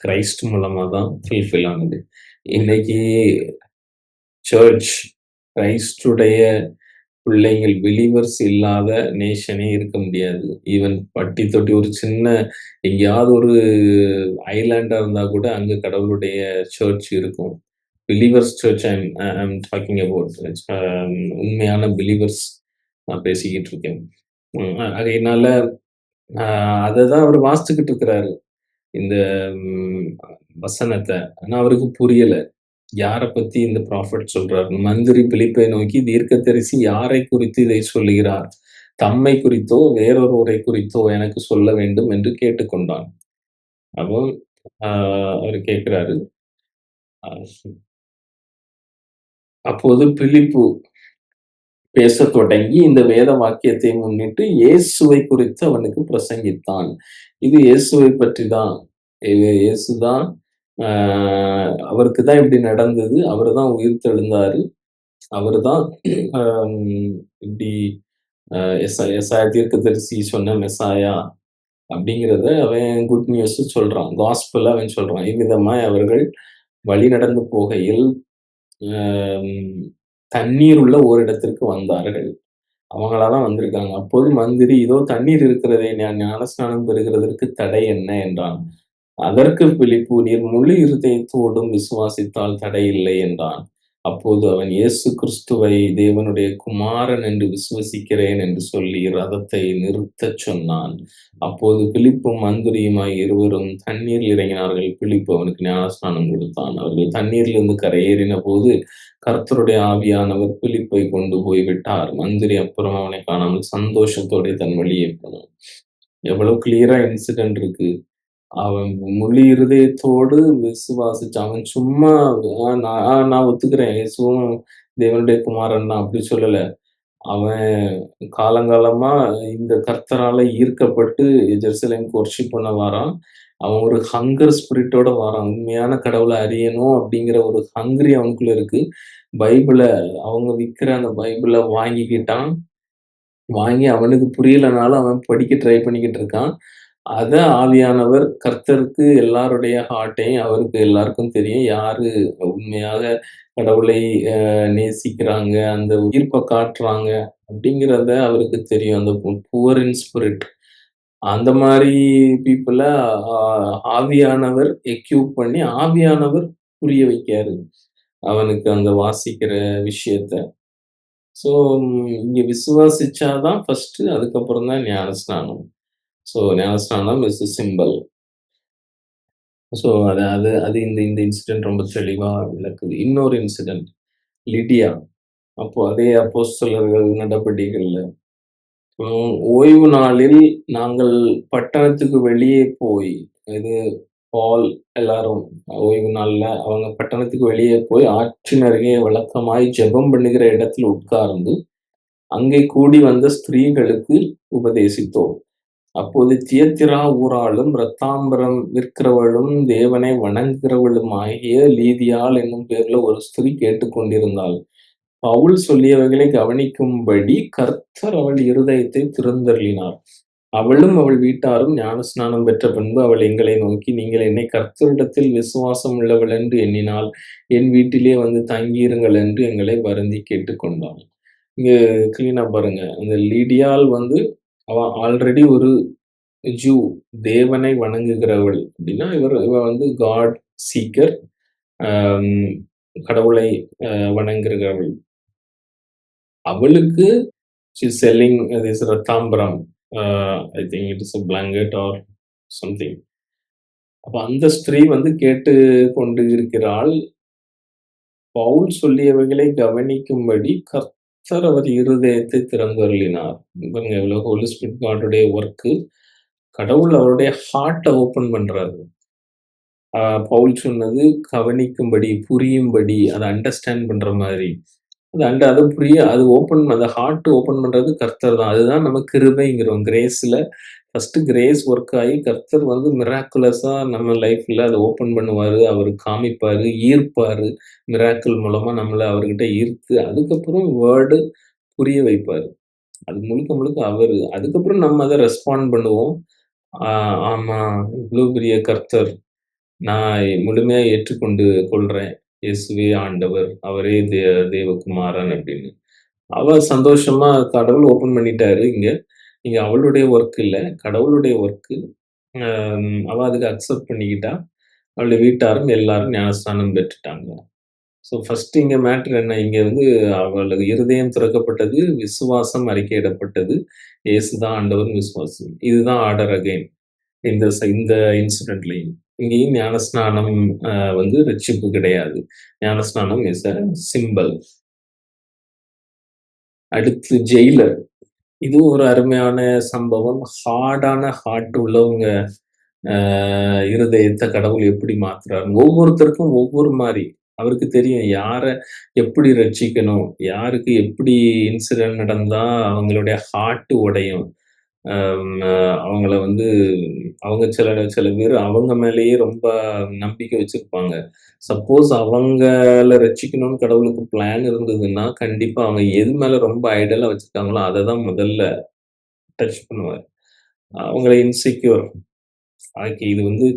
கிறிஸ்ட் மூலமா தான் ஃபுல்ஃபில் ஆனது. இன்னைக்கு சர்ச் கிறிஸ்டுடைய பிள்ளைகள் பிலீவர்ஸ் இல்லாத நேஷனே இருக்க முடியாது. ஈவன் பட்டி தொட்டி ஒரு சின்ன எங்கேயாவது ஒரு ஐலேண்டா இருந்தா கூட அங்க கடவுளுடைய சர்ச் இருக்கும். Believers church I am talking about உண்மையான பிலீவர்ஸ் நான் பேசிக்கிட்டு இருக்கேன். ஆகையினால அ அததான் அவரு வாசிச்சுக்கிட்டு இருக்கிறாரு. இந்த ம் வசனத்த. ஆனா அவருக்கு புரியல. யார பத்தி இந்த ப்ராஃபெட் சொல்றார்? மந்திரி பிலிப்பை நோக்கி, "தீர்க்கதரிசி யாரை குறித்து இதை சொல்லுகிறார்? தம்மை குறித்தோ, வேறொருவரை குறித்தோ எனக்கு சொல்ல வேண்டும்" என்று கேட்டுக்கொண்டான். அப்போ அ அவரு கேட்கிறாரு. அ அப்போது பிலிப்பு பேசத் தொடங்கி இந்த வேத வாக்கியத்தை முன்னிட்டு இயேசுவை குறித்து அவனுக்கு பிரசங்கித்தான். இது இயேசுவை பற்றி தான். இது இயேசு தான். அ அவருக்கு தான் இப்படி நடந்தது. அவரு தான் உயிர்த்தெழுந்தாரு. அவரு தான் அம் இப்படி எசாயா தீர்க்கதரிசி சொன்ன மெசாயா அப்படிங்கிறத அவன் குட் நியூஸ் சொல்றான். காஸ்பெல்ல அவன் சொல்றான். இவ்விதமாய் அவர்கள் வழி நடந்து போகையில், அம் தண்ணீர் உள்ள ஓரிடத்திற்கு வந்தார்கள். அவங்களா தான் வந்திருக்காங்க. அப்போது மந்திரி, "இதோ தண்ணீர் இருக்கிறதே, நான் ஞானஸ்நானம் பெறுகிறதற்கு தடை என்ன?" என்றான். அதற்கு பிலிப்பு, "நீர் முழு இருதயத்தோடும் விசுவாசித்தால் தடையில்லை" என்றான். அப்போது அவன், "இயேசு கிறிஸ்துவை தேவனுடைய குமாரன் என்று விசுவசிக்கிறேன்" என்று சொல்லி ரதத்தை நிறுத்தச் சொன்னான். அப்போது பிலிப்பும் மந்திரியுமாய் இருவரும் தண்ணீரில் இறங்கினார்கள். பிலிப்பு அவனுக்கு ஞானஸ்நானம் கொடுத்தான். அவர்கள் தண்ணீரிலிருந்து கரையேறினபோது, கர்த்தருடைய ஆவியானவர் பிலிப்பை கொண்டு போய் விட்டார். மந்திரி அப்புறம் அவனைக் காணாமல் சந்தோஷத்தோடே தன் வழியே போனான். எவ்வளவு கிளியரா இன்சிடென்ட் இருக்கு. அவன் முழு இருதயத்தோடு விசுவாசிச்சான். அவன் சும்மா நான் ஒத்துக்கிறேன். இயேசுவும் தேவனுடைய குமாரன் தான் அப்படி சொல்லல. அவன் காலங்காலமா இந்த கர்த்தரால ஈர்க்கப்பட்டு ஜெருசலேமுக்கு வொர்ஷிப் பண்ண வாரான். அவன் ஒரு ஹங்கர் ஸ்பிரிட்டோட வாரான். உண்மையான கடவுள அறியணும் அப்படிங்கிற ஒரு ஹங்கரி அவனுக்குள்ள இருக்கு. பைபிள அவங்க விக்கிற அந்த பைபிள வாங்கிக்கிட்டான். வாங்கி அவனுக்கு புரியலனாலும் அவன் படிக்க ட்ரை பண்ணிக்கிட்டு இருக்கான். அத ஆவியானவர் கர்த்தருக்கு எல்லாருடைய ஹார்ட்டையும் அவருக்கு எல்லாருக்கும் தெரியும். யாரு உண்மையாக கடவுளை நேசிக்கிறாங்க, அந்த ஈர்ப்ப காட்டுறாங்க அப்படிங்கிறத அவருக்கு தெரியும். அந்த புவர் இன் ஸ்பிரிட் அந்த மாரி பீப்பிள ஆ ஆவியானவர் எக்யூப் பண்ணி, ஆவியானவர் புரிய வைக்காரு. அவனுக்கு அந்த வாசிக்கிற விஷயத்த. ஸோ இங்க விசுவாசிச்சா தான் ஃபர்ஸ்ட்டு, அதுக்கப்புறம் தான் ஞானஸ்நானம். ஸோ ஞானஸ்நானம் இஸ் எ சிம்பல். ஸோ அது அது அது இந்த இந்த இன்சிடென்ட் ரொம்ப தெளிவா விளக்குது. இன்னொரு இன்சிடென்ட் லிடியா. அப்போ அதே அப்போஸ்தலர்கள் நடபடிகள்ல, ஓய்வு நாளில் நாங்கள் பட்டணத்துக்கு வெளியே போய், இது பால் எல்லாரும் ஓய்வு நாள்ல அவங்க பட்டணத்துக்கு வெளியே போய் ஆற்றின் அருகே வழக்கமாய் ஜெபம் பண்ணுகிற இடத்தில் உட்கார்ந்து, அங்கே கூடி வந்த ஸ்திரீகளுக்கு உபதேசித்தோம். அப்போது தியத்திரா ஊராளும், இரத்தாம்பரம் விற்கிறவளும், தேவனை வணங்குகிறவளுமாகிய லீதியாள் என்னும் பேர்ல ஒரு ஸ்திரீ கேட்டுக்கொண்டிருந்தாள். பவுல் சொல்லியவைகளை கவனிக்கும்படி கர்த்தர் அவள் இருதயத்தை திறந்தருளினார். அவளும் அவள் வீட்டாரும் ஞானஸ்நானம் பெற்ற பின்பு அவள் எங்களை நோக்கி, "நீங்கள் என்னை கர்த்தரிடத்தில் விசுவாசம் உள்ளவள் என்று எண்ணினால், என் வீட்டிலே வந்து தங்கியிருங்கள்" என்று எங்களை வருந்தி கேட்டுக்கொண்டாள். இங்க கிளீனா பாருங்க. அந்த லீடியாள் வந்து அவ ஆல்ரெடி ஒரு ஜூ. தேவனை வணங்குகிறவள் அப்படின்னா, இவ வந்து காட் சீக்கர். அம் கடவுளை வணங்குகிறவள். அவளுக்கு ஷி இஸ் செல்லிங் திஸ் ரத்தாம்பரம். Uh I think it is a blanket or something. அப்ப அந்த ஸ்திரீ வந்து கேட்டு கொண்டு இருக்கிறாள். பவுல் சொல்லியவைகளை கவனிக்கும்படி கர்த்தர் அவர் இருதயத்தை திறந்தருளினார். பாருங்க எவ்வளவு ஹோலி ஸ்பிரிட் காட்டுடைய வொர்க்கு. கடவுள் அவருடைய ஹார்ட்ட ஓப்பன் பண்றாரு. அ பவுல் சொன்னது கவனிக்கும்படி, புரியும்படி, அத அண்டர்ஸ்டாண்ட் பண்ற மாரி. அது அது அந்த ஹார்ட் ஓப்பன் பண்றது கர்த்தர் தான். அதுதான் நம்ம கிருபைங்கிறோம். கிரேஸ்ல ஃபர்ஸ்ட் கிரேஸ் ஒர்க் ஆயி கர்த்தர் வந்து மிராக்குலஸா நம்ம லைஃப்ல அத ஓப்பன் பண்ணுவாரு. அவரு காமிப்பாரு, ஈர்ப்பாரு. மிராக்கிள் மூலமா நம்மள அவர்கிட்ட ஈர்த்து, அதுக்கப்புறம் வேர்டு புரிய வைப்பாரு. அது முழுக்க முழுக்க அவரு. அதுக்கப்புறம் நம்ம அத ரெஸ்பாண்ட் பண்ணுவோம். ஆ ஆமா, இவ்ளோ பெரிய கர்த்தர். நான் முழுமையா ஏற்றுக்கொண்டு கொள்றேன். இயேசுவே ஆண்டவர். அவரே தேவகுமாரன் அப்படின்னு. அவ சந்தோஷமா கடவுள் ஓப்பன் பண்ணிட்டாரு இங்க. இங்க அவளுடைய ஒர்க் இல்ல. கடவுளுடைய ஒர்க்கு. அவ அதுக்கு அக்செப்ட் பண்ணிக்கிட்டா. அவளுடைய வீட்டாரும் எல்லாரும் ஞானஸ்நானம் பெற்றுட்டாங்க. ஸோ ஃபர்ஸ்ட் இங்க மேட்டர் என்ன? இங்க வந்து அவளது இருதயம் திறக்கப்பட்டது, விசுவாசம் அறிக்கையிடப்பட்டது. இயேசு தான் ஆண்டவர்ன்னு விசுவாசம். இதுதான் ஆர்டர் அகைன். இந்த இன்சிடென்ட்லயும். இங்கேயும் ஞானஸ்நானம் வந்து ரட்சிப்பு கிடையாது. ஞானஸ்நானம் இஸ் அ சிம்பல். அடுத்து ஜெயிலர். இதுவும் ஒரு அருமையான சம்பவம். ஹார்டான ஹார்ட் உள்ளவங்க இருதயத்த கடவுள் எப்படி மாத்துறாருன்னு. ஒவ்வொருத்தருக்கும் ஒவ்வொரு மாரி. அவருக்கு தெரியும் யார எப்படி ரட்சிக்கணும், யாருக்கு எப்படி இன்சிடென்ட் நடந்தா அவங்களுடைய ஹார்ட் உடையும். அம் அ அவங்கள வந்து அவங்க சில சில பேரு அவங்க மேலேயே ரொம்ப நம்பிக்கை வச்சிருப்பாங்க. சப்போஸ் அவங்கள ரட்சிக்கணும்னு கடவுளுக்கு பிளான் இருந்ததுன்னா, கண்டிப்பா அவங்க எது மேல ரொம்ப ஐடியலா வச்சிருக்காங்களோ, அத தான் முதல்ல டச் பண்ணுவாரு. அவங்கள இன்செக்யூர் ஆக்கி இது வந்து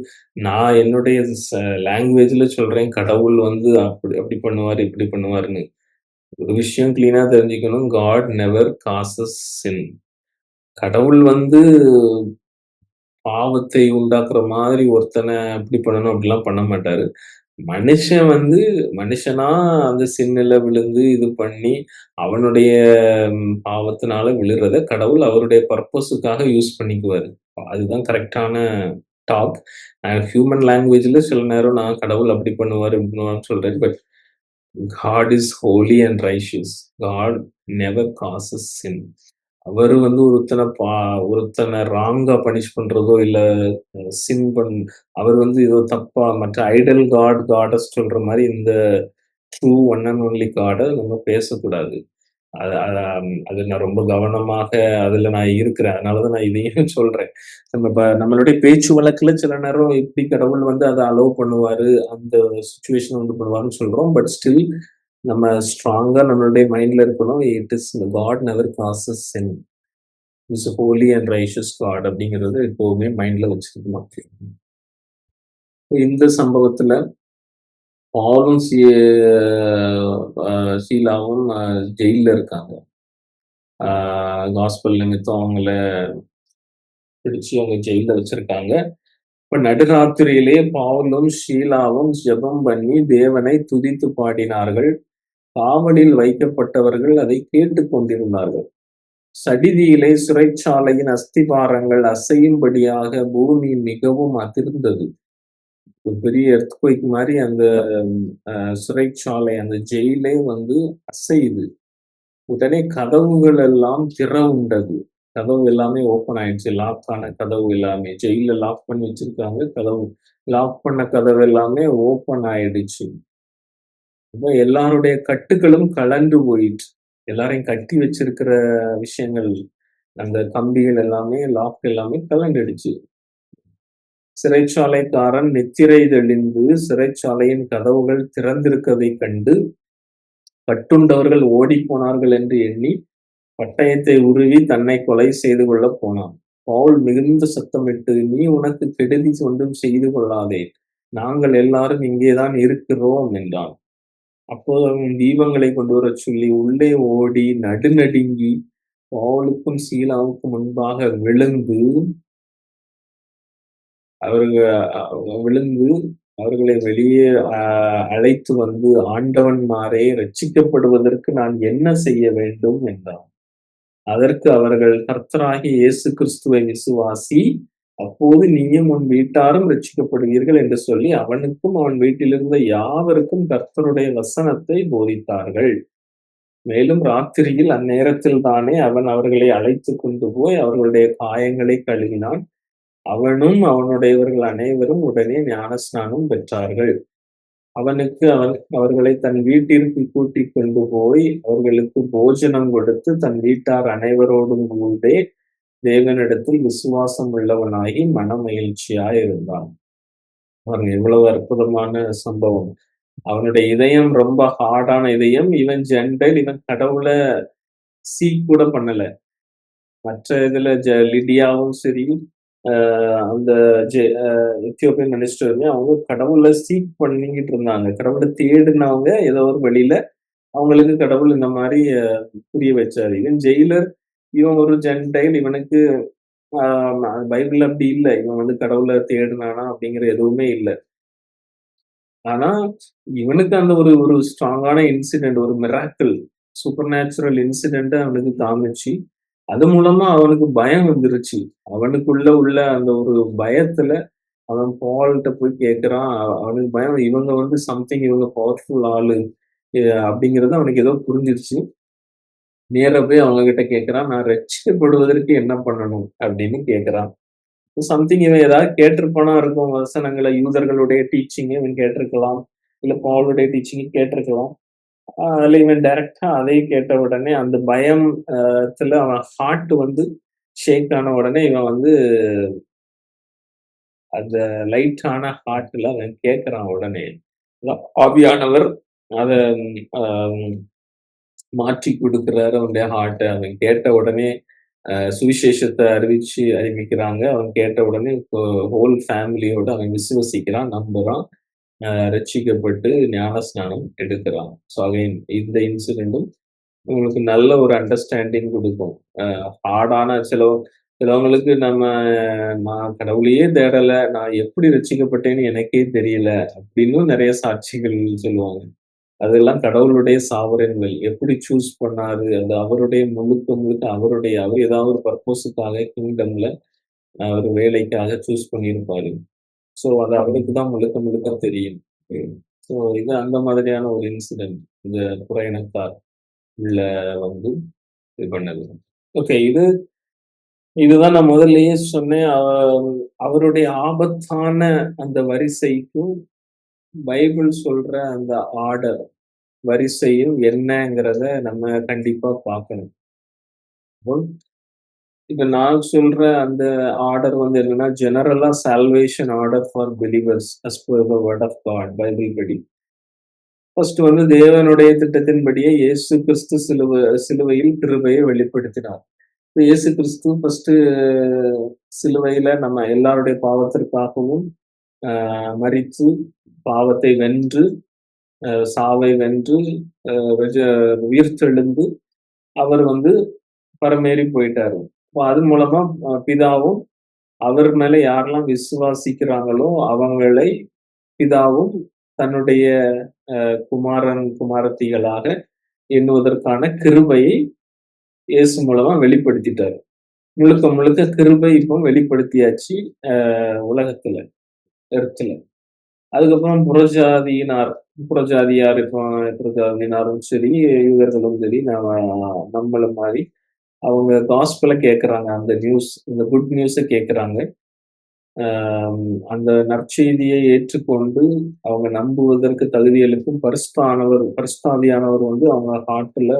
நான் என்னுடைய லாங்குவேஜ்ல சொல்றேன். கடவுள் வந்து அப்படி அப்படி பண்ணுவாரு, இப்படி பண்ணுவாருன்னு. ஒரு விஷயம் கிளீனா தெரிஞ்சுக்கணும். காட் நெவர் காசஸ் சின். கடவுள் வந்து பாவத்தை உண்டாக்குற மாதிரி ஒருத்தன இப்படி பண்ணணும், அப்படிலாம் பண்ண மாட்டாரு. மனுஷன் வந்து மனுஷனா அந்த சின்னுல விழுந்து இது பண்ணி, அவனுடைய பாவத்தினால விழுறத கடவுள் அவருடைய பர்ப்பஸுக்காக யூஸ் பண்ணிக்குவாரு. அதுதான் கரெக்ட்டான டாக். ஹியூமன் லாங்குவேஜ்ல சில நேரம் நான் கடவுள் அப்படி பண்ணுவாரு, இப்படி பண்ணுவாருன்னு சொல்றேன். But God is holy and righteous. God never causes sin. அவரு வந்து ஒருத்தன ராங்கா பனிஷ் பண்றதோ, இல்ல சின் பண் அவர் வந்து ஏதோ தப்பா மற்ற ஐடல் காட், காடஸ் சொல்ற மாரி இந்த ட்ரூ ஒன் அண்ட் ஒன்லி காட நம்ம பேசக்கூடாது. அத அத அது நான் ரொம்ப கவனமாக அதுல நான் இருக்கிறேன். அதனால தான் நான் இதையும் சொல்றேன். நம்மளுடைய பேச்சு வழக்குல சில நேரம் எப்படி கடவுள் வந்து அத அலோவ் பண்ணுவாரு, அந்த சிச்சுவேஷன் உண்டு பண்ணுவாருன்னு சொல்றோம். பட் ஸ்டில் நம்ம ஸ்ட்ராங்கா நம்மளுடைய மைண்ட்ல இருக்கணும். It is God never causes sin. Is holy and righteous God அப்படிங்கிறத எப்பவுமே மைண்ட்ல வச்சுக்கணும். இந்த சம்பவத்துல பாலும் ஷீலாவும் ஜெயில்ல இருக்காங்க. காஸ்பல் நிமித்தம் அவங்கள பிடிச்சு அவங்க ஜெயில்ல வச்சிருக்காங்க. இப்ப நடுராத்திரியிலே பவுலும், ஷீலாவும் ஜெபம் பண்ணி தேவனை துதித்து பாடினார்கள். காவலில் வைக்கப்பட்டவர்கள் அதை கேட்டுக் கொண்டிருந்தார்கள். சடிதியிலே சிறைச்சாலையின் அஸ்திபாரங்கள் அசையும்படியாக பூமி மிகவும் அதிர்ந்தது. ஒரு பெரிய எர்த்குயிக் மாரி அந்த சிறைச்சாலை, அந்த ஜெயிலே வந்து அசையுது. உடனே கதவுகள் எல்லாம் திறவுண்டது. கதவு எல்லாமே ஓப்பன் ஆயிடுச்சு. லாக் ஆன கதவு எல்லாமே. ஜெயில்ல லாக் பண்ணி வச்சிருக்காங்க. கதவு லாக் பண்ண கதவு எல்லாமே ஓப்பன் ஆயிடுச்சு. அப்ப எல்லாருடைய கட்டுகளும் கழன்று போயிற்று. எல்லாரையும் கட்டி வச்சிருக்கிற விஷயங்கள், அந்த கம்பிகள் எல்லாமே, லாக் எல்லாமே கழண்டுடுச்சு. சிறைச்சாலைக்காரன் நித்திரை தெளிந்து சிறைச்சாலையின் கதவுகள் திறந்திருக்கதைக் கண்டு, கட்டுண்டவர்கள் ஓடிப்போனார்கள் என்று எண்ணி, பட்டயத்தை உருவி தன்னை கொலை செய்து கொள்ளப் போனான். பவுல் மிகுந்த சத்தமிட்டு, நீ உனக்கு கெடுதி ஒன்றும் செய்து கொள்ளாதே. நாங்கள் எல்லாரும் இங்கேதான் இருக்கிறோம் என்றான். அப்போது அவன் தீபங்களை கொண்டு வரச் சொல்லி உள்ளே ஓடி நடுநடுங்கி பவுலுக்கும் சீலாவுக்கும் முன்பாக விழுந்து அவருக அ விழுந்து அவர்களை வெளியே அ அழைத்து வந்து, ஆண்டவன்மாரே, ரட்சிக்கப்படுவதற்கு நான் என்ன செய்ய வேண்டும் என்றான். அதற்கு அவர்கள், கர்த்தராகிய இயேசு கிறிஸ்துவை விசுவாசி, அப்போது நீயும் உன் வீட்டாரும் ரட்சிக்கப்படுவீர்கள் என்று சொல்லி, அவனுக்கும் அவன் வீட்டிலிருந்த யாவருக்கும் கர்த்தருடைய வசனத்தை போதித்தார்கள். மேலும் ராத்திரியில் அந்நேரத்தில் தானே அவன் அவர்களை அழைத்துக் கொண்டு போய் அவர்களுடைய காயங்களை கழுவினான். அவனும் அவனுடையவர்கள் அனைவரும் உடனே ஞானஸ்நானம் பெற்றார்கள். அவன் அவர்களை தன் வீட்டிற்கு கூட்டிக் கொண்டு போய் அவர்களுக்கு போஜனம் கொடுத்து தன் வீட்டார் அனைவரோடும் கூடே தேவனிடத்தில் விசுவாசம் உள்ளவனாகி மனமகிழ்ச்சியாய் இருந்தான். பாருங்க எவ்வளவு அற்புதமான சம்பவம். அவனுடைய இதயம் ரொம்ப ஹார்டான இதயம். இவன் ஜென்டைல். இவன் கடவுள சீக் கூட பண்ணல. மற்ற இதுல லிடியாவும் சரி, அந்த ஜெ அ எத்தியோப்பியன் மினிஸ்டருமே அவங்க கடவுள சீக் பண்ணிக்கிட்டு இருந்தாங்க. கடவுள தேடுனவங்க ஏதோ ஒரு வழியில அவங்களுக்கு கடவுள் இந்த மாரி புரிய வச்சாரு. ஈவன் ஜெயிலர் இவன் ஒரு ஜென்டைல் இவனுக்கு ஆ பைபிள்ல அப்படி இல்ல. இவன் வந்து கடவுள தேடுனானா அப்படிங்கிற எதுவுமே இல்ல. ஆனா, இவனுக்கு அந்த ஒரு ஒரு ஸ்ட்ராங்கான இன்சிடென்ட், ஒரு மிராக்கிள், சூப்பர் நேச்சுரல் இன்சிடென்ட்ட அவனுக்கு காமிச்சு, அது மூலமா அவனுக்கு பயம் வந்துருச்சு. அவனுக்குள்ள உள்ள அந்த ஒரு பயத்துல அவன் பால்ட்ட போய் கேட்கிறான். அவனுக்கு பயம் இவங்க வந்து சம்திங் இவங்க பவர்ஃபுல் ஆளு. அப்படிங்கிறது அவனுக்கு ஏதோ புரிஞ்சிருச்சு. நேரா போய் அவங்க கிட்ட கேட்கிறான். "நான் ரட்சிக்கப்படுவதற்கு என்ன பண்ணணும்?" அப்படின்னு கேட்கிறான். சம்திங் இவன் ஏதாவது கேட்டிருப்பானா இருக்கும். வசனங்கள யூதர்களுடைய டீச்சிங்க இவன் கேட்டிருக்கலாம். இல்ல பவுலுடைய டீச்சிங் கேட்டிருக்கலாம். அதுல இவன் டைரக்ட்டா அதையும் கேட்ட உடனே அந்த பயம் த்துல அவன் ஹார்ட் வந்து ஷேக் ஆன உடனே இவன் வந்து அந்த லைட்டான ஹார்ட்ல அவன் கேட்கிறான் உடனே. ஆவியானவர் அத அ மாற்றி குடுக்குறாரு அவனுடைய ஹார்ட்ட. அவன் கேட்ட உடனே சுவிசேஷத்த அறிவிக்கிறாங்க. அவன் கேட்ட உடனே ஹோல் ஃபேமிலியோட அவன் விசுவசிக்கிறான், நம்புறான். ரட்சிக்கப்பட்டு ஞானஸ்நானம் எடுக்கிறான். ஸோ அகைன் இந்த இன்சிடென்டும் உங்களுக்கு நல்ல ஒரு அண்டர்ஸ்டாண்டிங் குடுக்கும். அ ஹார்டான சிலவங்களுக்கு நான் கடவுளையே தேடல. நான் எப்படி ரட்சிக்கப்பட்டேன்னு எனக்கே தெரியல. அப்படின்னும் நெறைய சாட்சிகள் சொல்லுவாங்க. அதெல்லாம் கடவுளுடைய சாவரென் வில். எப்படி சூஸ் பண்ணாரு? அது அவருடைய முழுக்க, முழுக்க அவர் ஏதாவது ஒரு பர்ப்போஸுக்காக கிங்டம்ல ஒரு வேலைக்காக சூஸ் பண்ணியிருப்பாரு. ஸோ அது அவருக்கு தான் முழுக்க, முழுக்க தெரியும். ம். ஸோ இது அந்த மாதிரியான ஒரு இன்சிடென்ட். இந்த புற இனத்தார் உள்ள வந்து இது பண்ணது. ஓகே. இதுதான் நான் முதல்லயே சொன்னேன். அவருடைய ஆபத்தான அந்த வரிசைக்கும், பைபிள் சொல்ற அந்த ஆர்டர் வரிசையும் என்னங்கிறத நம்ம கண்டிப்பா பார்க்கணும். ஒன் இப்ப நான் சொல்ற அந்த ஆர்டர் வந்து என்னன்னா, ஜெனரலா salvation order for believers as per the word of God Bible படி. ஃபர்ஸ்ட் வந்து தேவனுடைய திட்டத்தின்படியே இயேசு கிறிஸ்து சிலுவையில் கிருபையை வெளிப்படுத்தினார். இப்ப இயேசு கிறிஸ்து ஃபர்ஸ்ட்டு சிலுவையில நம்ம எல்லாருடைய பாவத்திற்காகவும் மரித்து, பாவத்தை வென்று, சாவை வென்று, அ ரெஜ உயிர்த்தெழுந்து அவர் வந்து பரமேறி போயிட்டாரு. அப்ப அது மூலமா பிதாவும் அவர் மேல யாரெல்லாம் விசுவாசிக்கிறாங்களோ, அவங்களை பிதாவும் தன்னுடைய குமாரன், குமாரத்திகளாக எண்ணுவதற்கான கிருபையை இயேசு மூலமா வெளிப்படுத்திட்டாரு. முழுக்க, முழுக்க கிருபை இப்போ வெளிப்படுத்தியாச்சு உலகத்துல, எர்த்ல. அதுக்கப்புறம் புறஜாதியார் இப்போ புறஜாதியினரும் சரி, யூதர்களும் சரி, நம்மள மாரி அவங்க காஸ்பல கேட்கறாங்க. அந்த நியூஸ், இந்த குட் நியூஸ கேட்கறாங்க. அந்த நற்செய்தியை ஏற்றுக்கொண்டு அவங்க நம்புவதற்கு தகுதிகளுக்கும் பரிசுத்த ஆவியானவர் வந்து அவங்க ஹார்ட்ல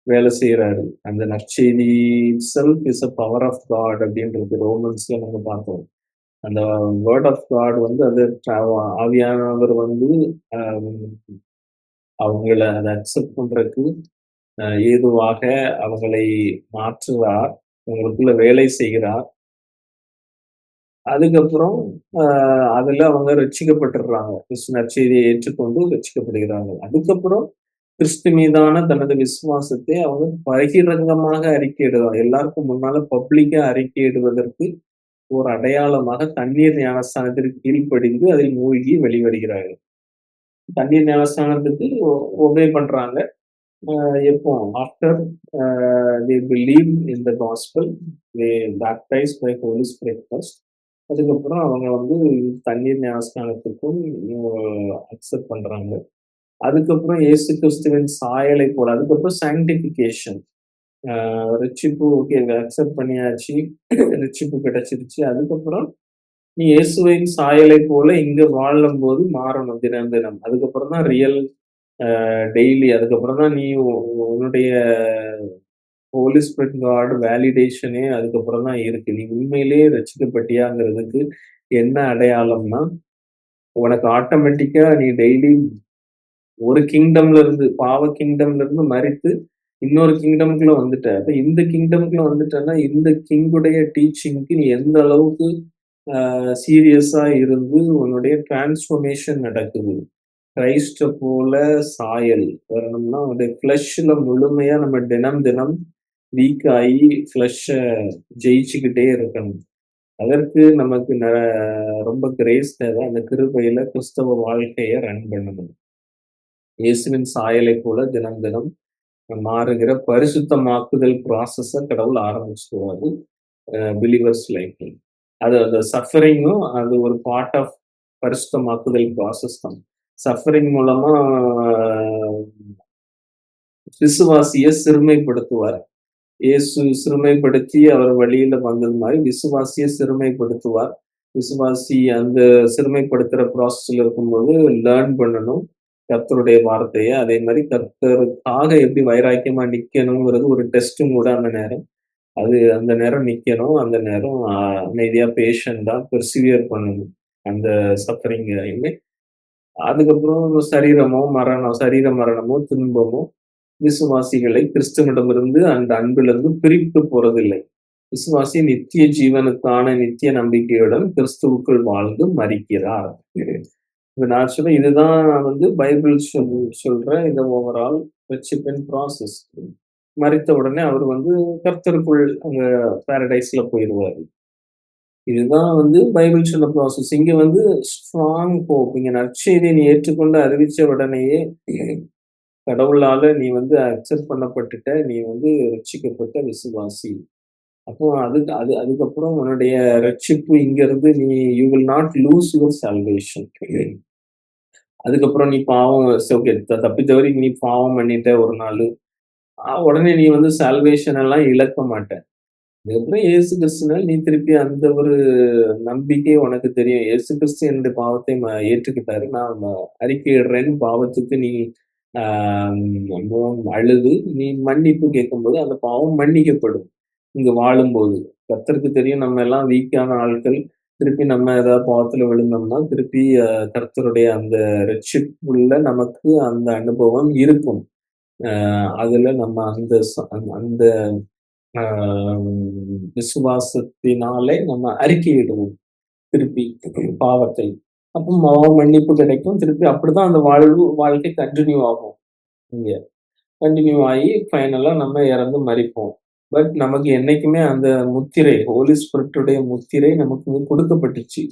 வேலை செய்றாரு. அந்த நற்செய்தி itself is a power of God அப்படின்றது ரோமன்ஸ்ல நம்ம பார்த்தோம். அந்த வேர்ட் ஆஃப் காட் வந்து அது ஆவியானவர் வந்து அம் அவங்கள அத அக்செப்ட் பண்றதுக்கு ஏதுவாக அவங்களை மாற்றுவார். அவங்களுக்குள்ள வேலை செய்கிறார். அதுக்கப்புறம் அ அதுல அவங்க ரட்சிக்கப்பட்டுர்றாங்க. கிறிஸ்து நற்செய்தியை ஏற்றுக்கொண்டு ரட்சிக்கப்படுகிறார்கள். அதுக்கப்புறம் கிறிஸ்து மீதான தனது விசுவாசத்தை அவங்க பகிரங்கமாக அறிக்கையிடுவாங்க. எல்லாருக்கும் முன்னால பப்ளிக்கா அறிக்கையிடுவதற்கு ஒரு அடையாளமாக தண்ணீர் ஞானஸ்தானத்திற்கு கீழ்ப்படிந்து அதில் மூழ்கி வெளிவருகிறார்கள். தண்ணீர் ஞானஸ்தானத்துக்கு ஒபே பண்றாங்க. எப்போ after they believe in the gospel, they baptised by Holy Spirit first. அதுக்கப்புறம் அவங்க வந்து தண்ணீர் ஞானஸ்நானத்துக்கும் அக்செப்ட் பண்றாங்க. அதுக்கப்புறம் இயேசு கிறிஸ்துவின் சாயலை போல அதுக்கப்புறம் சாங்டிஃபிகேஷன். ரட்சிப்பு ஓகே அக்செப்ட் பண்ணியாச்சு. ரட்சிப்பு கிடைச்சிருச்சு. அதுக்கப்புறம் நீ இயேசுவின் சாயலை போல இங்க வாழும்போது மாறணும் தினம் தினம். அதுக்கப்புறம் தான் ரியல் டெய்லி அதுக்கப்புறம் தான் நீ உன்னுடைய ஹோலி ஸ்பிரிட் காட் வேலிடேஷனே அதுக்கப்புறம் தான் இருக்கு. நீ உண்மையிலேயே ரட்சிக்கப்பட்டியாங்கிறதுக்கு என்ன அடையாளம்னா, உனக்கு ஆட்டோமேட்டிக்கா நீ டெய்லி ஒரு கிங்டம்ல இருந்து பாவ கிங்டம்ல இருந்து மரித்து இன்னொரு கிங்டம்க்குள்ள வந்துட்ட. அப்ப இந்த கிங்டம்க்குள்ள வந்துட்டன்னா, இந்த கிங்குடைய டீச்சிங்க்கு நீ எந்த அளவுக்கு சீரியஸா இருந்து உன்னுடைய டிரான்ஸ்ஃபர்மேஷன் நடக்குது. கிறிஸ்ட போல சாயல் வரணும்னா, உன்னுடைய ஃப்ளஷ்ல முழுமையா நம்ம தினம் தினம் வீக் ஆயி ஃப்ளஷ்ஷ ஜெயிச்சுக்கிட்டே இருக்கணும். அதற்கு நமக்கு ரொம்ப கிரேஸ் தேவை. அந்த கிருபையில கிறிஸ்தவ வாழ்க்கைய ரன் பண்ணணும். இயேசுவின் சாயலைப் போல தினம் தினம் மாறுகிற பரிசுத்தமாக்குதல் ப்ராசஸ கடவுள் ஆரம்பிச்சுருவாரு பிலீவர்ஸ் லைஃப்ல. அது அந்த சஃபரிங்கும் அது ஒரு பார்ட் ஆஃப் பரிசுத்தமாக்குதல் ப்ராசஸ் தான். சஃபரிங் மூலமா விசுவாசிய சிறுமைப்படுத்துவார். இயேசு சிறுமைப்படுத்தி அவர் வழியில வந்தது மாதிரி விசுவாசிய சிறுமைப்படுத்துவார். விசுவாசி அந்த சிறுமைப்படுத்துற ப்ராசஸ்ல இருக்கும்போது லேர்ன் பண்ணணும் கர்த்தருடைய வார்த்தைய. அதே மாதிரி கர்த்தருக்காக எப்படி வைராக்கியமா நிக்கணுங்கிறது ஒரு டெஸ்ட்டும் கூட அந்த நேரம். அது அந்த நேரம் நிக்கணும். அந்த நேரம் அமைதியா பேஷண்டா பெர்சிவியர் பண்ணணும். அந்த சஃபரிங்கையுமே. அதுக்கப்புறம் சரீர மரணமோ, துன்பமோ விசுவாசிகளை கிறிஸ்துவனிடமிருந்து அந்த அன்பிலிருந்து பிரித்து போறதில்லை. விசுவாசி நித்திய ஜீவனுக்கான நித்திய நம்பிக்கையுடன் கிறிஸ்துவுக்குள் வாழ்ந்து மரிக்கிறார். இப்ப நான் சொல்ல இதுதான் பைபிள் சொல்ற இந்த ஓவரால் ரட்சிப்பின் ப்ராசஸ். மரித்த உடனே அவர் கர்த்தருக்குள் அங்க பாரடைஸ்ல போயிருவாரு. இதுதான் பைபிள் சொன்ன ப்ராசஸ். இங்க ஸ்ட்ராங் ஹோப். இங்க நற்செய்தியை நீ ஏற்றுக்கொண்டு அறிவிச்ச உடனேயே கடவுளால நீ அக்செப்ட் பண்ணப்பட்டுட்ட. நீ ரட்சிக்கப்பட்ட விசுவாசி. அப்போ அதுக்கப்புறம் உன்னுடைய ரட்சிப்பு இங்கிருந்து you will not lose your salvation. அதுக்கப்புறம் நீ பாவம் ஓகே தப்பி தவறி நீ பாவம் பண்ணிட்ட ஒரு நாள். உடனே நீ சால்வேஷன் எல்லாம் இழக்க மாட்ட. அதுக்கப்புறம் இயேசு கிறிஸ்துனால் நீ திருப்பி அந்த ஒரு நம்பிக்கை உனக்கு தெரியும். இயேசு கிறிஸ்து என்னுடைய பாவத்தை ஏற்றுக்கிட்டாரு. நான் அறிக்கையிடுறேன்னு பாவத்துக்கு நீ அழுது நீ மன்னிப்பு கேட்கும்போது அந்த பாவம் மன்னிக்கப்படும். இங்க வாழும்போது கர்த்தருக்கு தெரியும் நம்ம எல்லாம் வீக்கான ஆட்கள். திருப்பி நம்ம ஏதாவது பாவத்துல விழுந்தோம்னா திருப்பி கர்த்தருடைய அந்த ரட்சிப்புள்ள நமக்கு அந்த அனுபவம் இருக்கும். அதுல நம்ம அந்த விசுவாசத்தினாலே நம்ம அறிக்கையிடுவோம் திருப்பி பாவத்தை. அப்போ மன்னிப்பு கிடைக்கும். திருப்பி அப்படிதான் அந்த வாழ்க்கை கண்டினியூ ஆகும். இங்க கண்டினியூ ஆகி ஃபைனலா நம்ம இறந்து மரிப்போம். பட் நமக்கு என்னைக்குமே அந்த முத்திரை ஹோலி ஸ்பிரிட்டுடைய முத்திரை நமக்கு கொடுக்கப்பட்டுச்சு.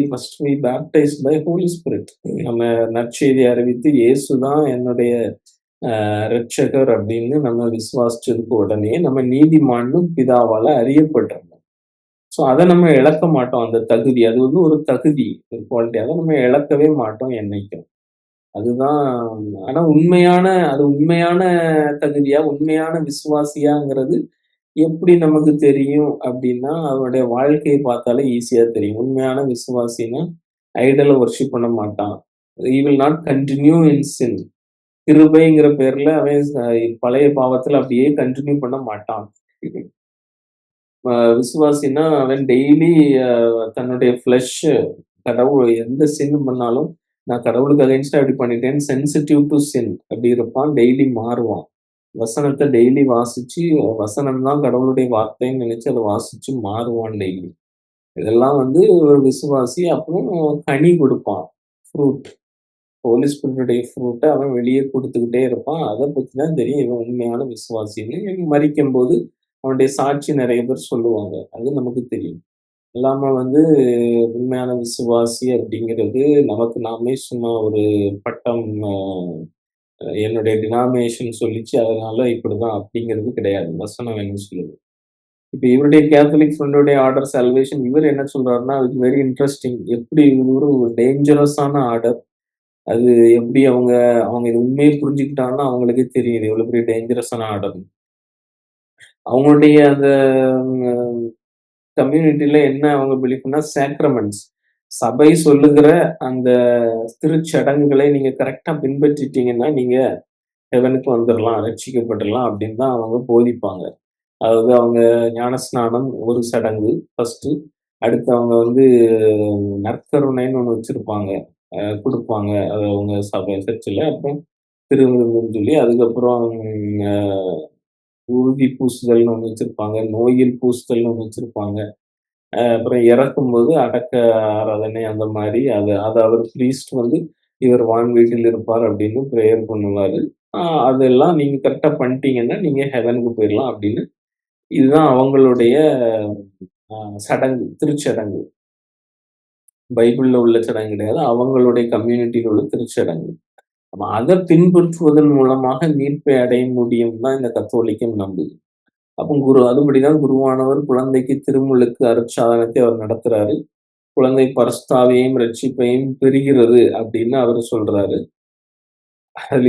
First we baptized by Holy Spirit. நம்ம நற்செய்தி அறிவித்து இயேசுதான் என்னுடைய ரட்சகர் அப்படின்னு நம்ம விசுவாசிச்சதுக்கு உடனே நம்ம நீதிமான்னு பிதாவால அறியப்பட்டிருந்தோம். ஸோ அதை நம்ம இழக்க மாட்டோம். அந்த தகுதி அது ஒரு தகுதி குவாலிட்டி. அதை நம்ம இழக்கவே மாட்டோம் என்னைக்கும். அதுதான். ஆனா உண்மையான தகுதியா உண்மையான விசுவாசியாங்கிறது எப்படி நமக்கு தெரியும் அப்படின்னா அவனுடைய வாழ்க்கையை பார்த்தாலே ஈஸியா தெரியும். உண்மையான விசுவாசின்னா ஐடலை வொர்ஷிப் பண்ண மாட்டான். he will not continue in sin. கிருபைங்கிற பேர்ல அவன் பழைய பாவத்துல அப்படியே கண்டினியூ பண்ண மாட்டான். விசுவாசின்னா அவன் டெய்லி தன்னுடைய ஃபிளஷ் கடவுள் எந்த சின் பண்ணாலும் நான் கடவுளுக்கு அகைன்ஸ்டா அப்படி பண்ணிட்டேன் சென்சிட்டிவ் டு சின் அப்படி இருப்பான். டெய்லி மாறுவான். வசனத்தை டெய்லி வாசிச்சு வசனம் தான் கடவுளுடைய வார்த்தைன்னு நினைச்சு அதை வாசிச்சு மாறுவான் டெய்லி. இதெல்லாம் ஒரு விசுவாசி. அப்புறம் கனி கொடுப்பான். ஃப்ரூட் ஹோலி ஸ்பிரிட்டுடைய ஃப்ரூட்டை அவன் வெளியே கொடுத்துக்கிட்டே இருப்பான். அதை பத்தி தான் தெரியும் இவன் உண்மையான விசுவாசின்னு. மரிக்கும் போது அவனுடைய சாட்சி நிறைய பேர் சொல்லுவாங்க. அது நமக்கு தெரியும். இல்லாம உண்மையான விசுவாசி அப்படிங்கிறது நமக்கு நாமே சும்மா ஒரு பட்டம் என்னுடைய டினாமினேஷன் சொல்லிச்சு அதனால இப்படிதான் அப்படிங்கிறது கிடையாது. வசனம் என்ன சொல்லுது. இப்ப இவருடைய கேத்தலிக் ஃப்ரெண்டுடைய ஆர்டர் சால்வேஷன் இவர் என்ன சொல்றாருன்னா அது வெரி இன்ட்ரெஸ்டிங். எப்படி ஒரு டேஞ்சரஸான ஆர்டர். அது எப்படி அவங்க இது உண்மையை புரிஞ்சுக்கிட்டாங்கன்னா அவங்களுக்கே தெரியுது எவ்வளவு பெரிய டேஞ்சரஸான ஆர்டர். அவங்களுடைய அந்த கம்யூனிட்டில என்ன அவங்க பிலீஃப்னா சாக்ரமெண்ட்ஸ் சபை சொல்லுகிற அந்த திருச்சடங்குகளை நீங்க கரெக்டா பின்பற்றிட்டீங்கன்னா நீங்க ஹெவனுக்கு வந்துடலாம், ரட்சிக்கப்பட்டுடலாம் அப்படின்னு தான் அவங்க போதிப்பாங்க. அதாவது அவங்க ஞானஸ்நானம் ஒரு சடங்கு ஃபர்ஸ்ட். அடுத்து அவங்க நற்கருணைன்னு ஒன்று வச்சிருப்பாங்க, கொடுப்பாங்க அது அவங்க சபை சர்ச்சில். அப்புறம் திருவிருந்துன்னு சொல்லி, அதுக்கப்புறம் அ உறுதி பூசுதல்னு ஒண்ணு வச்சிருப்பாங்க. நோயில் பூசுதல்னு ஒண்ணு வச்சிருப்பாங்க. அப்புறம் இறக்கும்போது அடக்க ஆராதனை அந்த மாரி அத அத அவர் ப்ரீஸ்ட் வந்து இவர் வான் வீட்டில் இருப்பார் அப்படின்னு பிரேயர் பண்ணுவாரு. அ அதெல்லாம் நீங்க கரெக்ட்டா பண்ணிட்டீங்கன்னா, நீங்க ஹெவனுக்கு போயிரலாம் அப்படின்னு. இதுதான் அவங்களுடைய சடங்கு, திருச்சடங்கு. பைபிள்ல உள்ள சடங்கு கிடையாது. அவங்களுடைய கம்யூனிட்டில உள்ள திருச்சடங்கு. அப்ப அத பின்பற்றுவதன் மூலமாக மீட்பை அடைய முடியும் தான் இந்த கத்தோலிக்கம் நம்புது. அப்ப அதுபடிதான் குருவானவர் குழந்தைக்கு திருமுழுக்கு அருட்சாதனத்தை அவர் நடத்துறாரு. குழந்தை பரிசுத்தாவியையும், ரட்சிப்பையும் பெறுகிறது அப்படின்னு அவரு சொல்றாரு.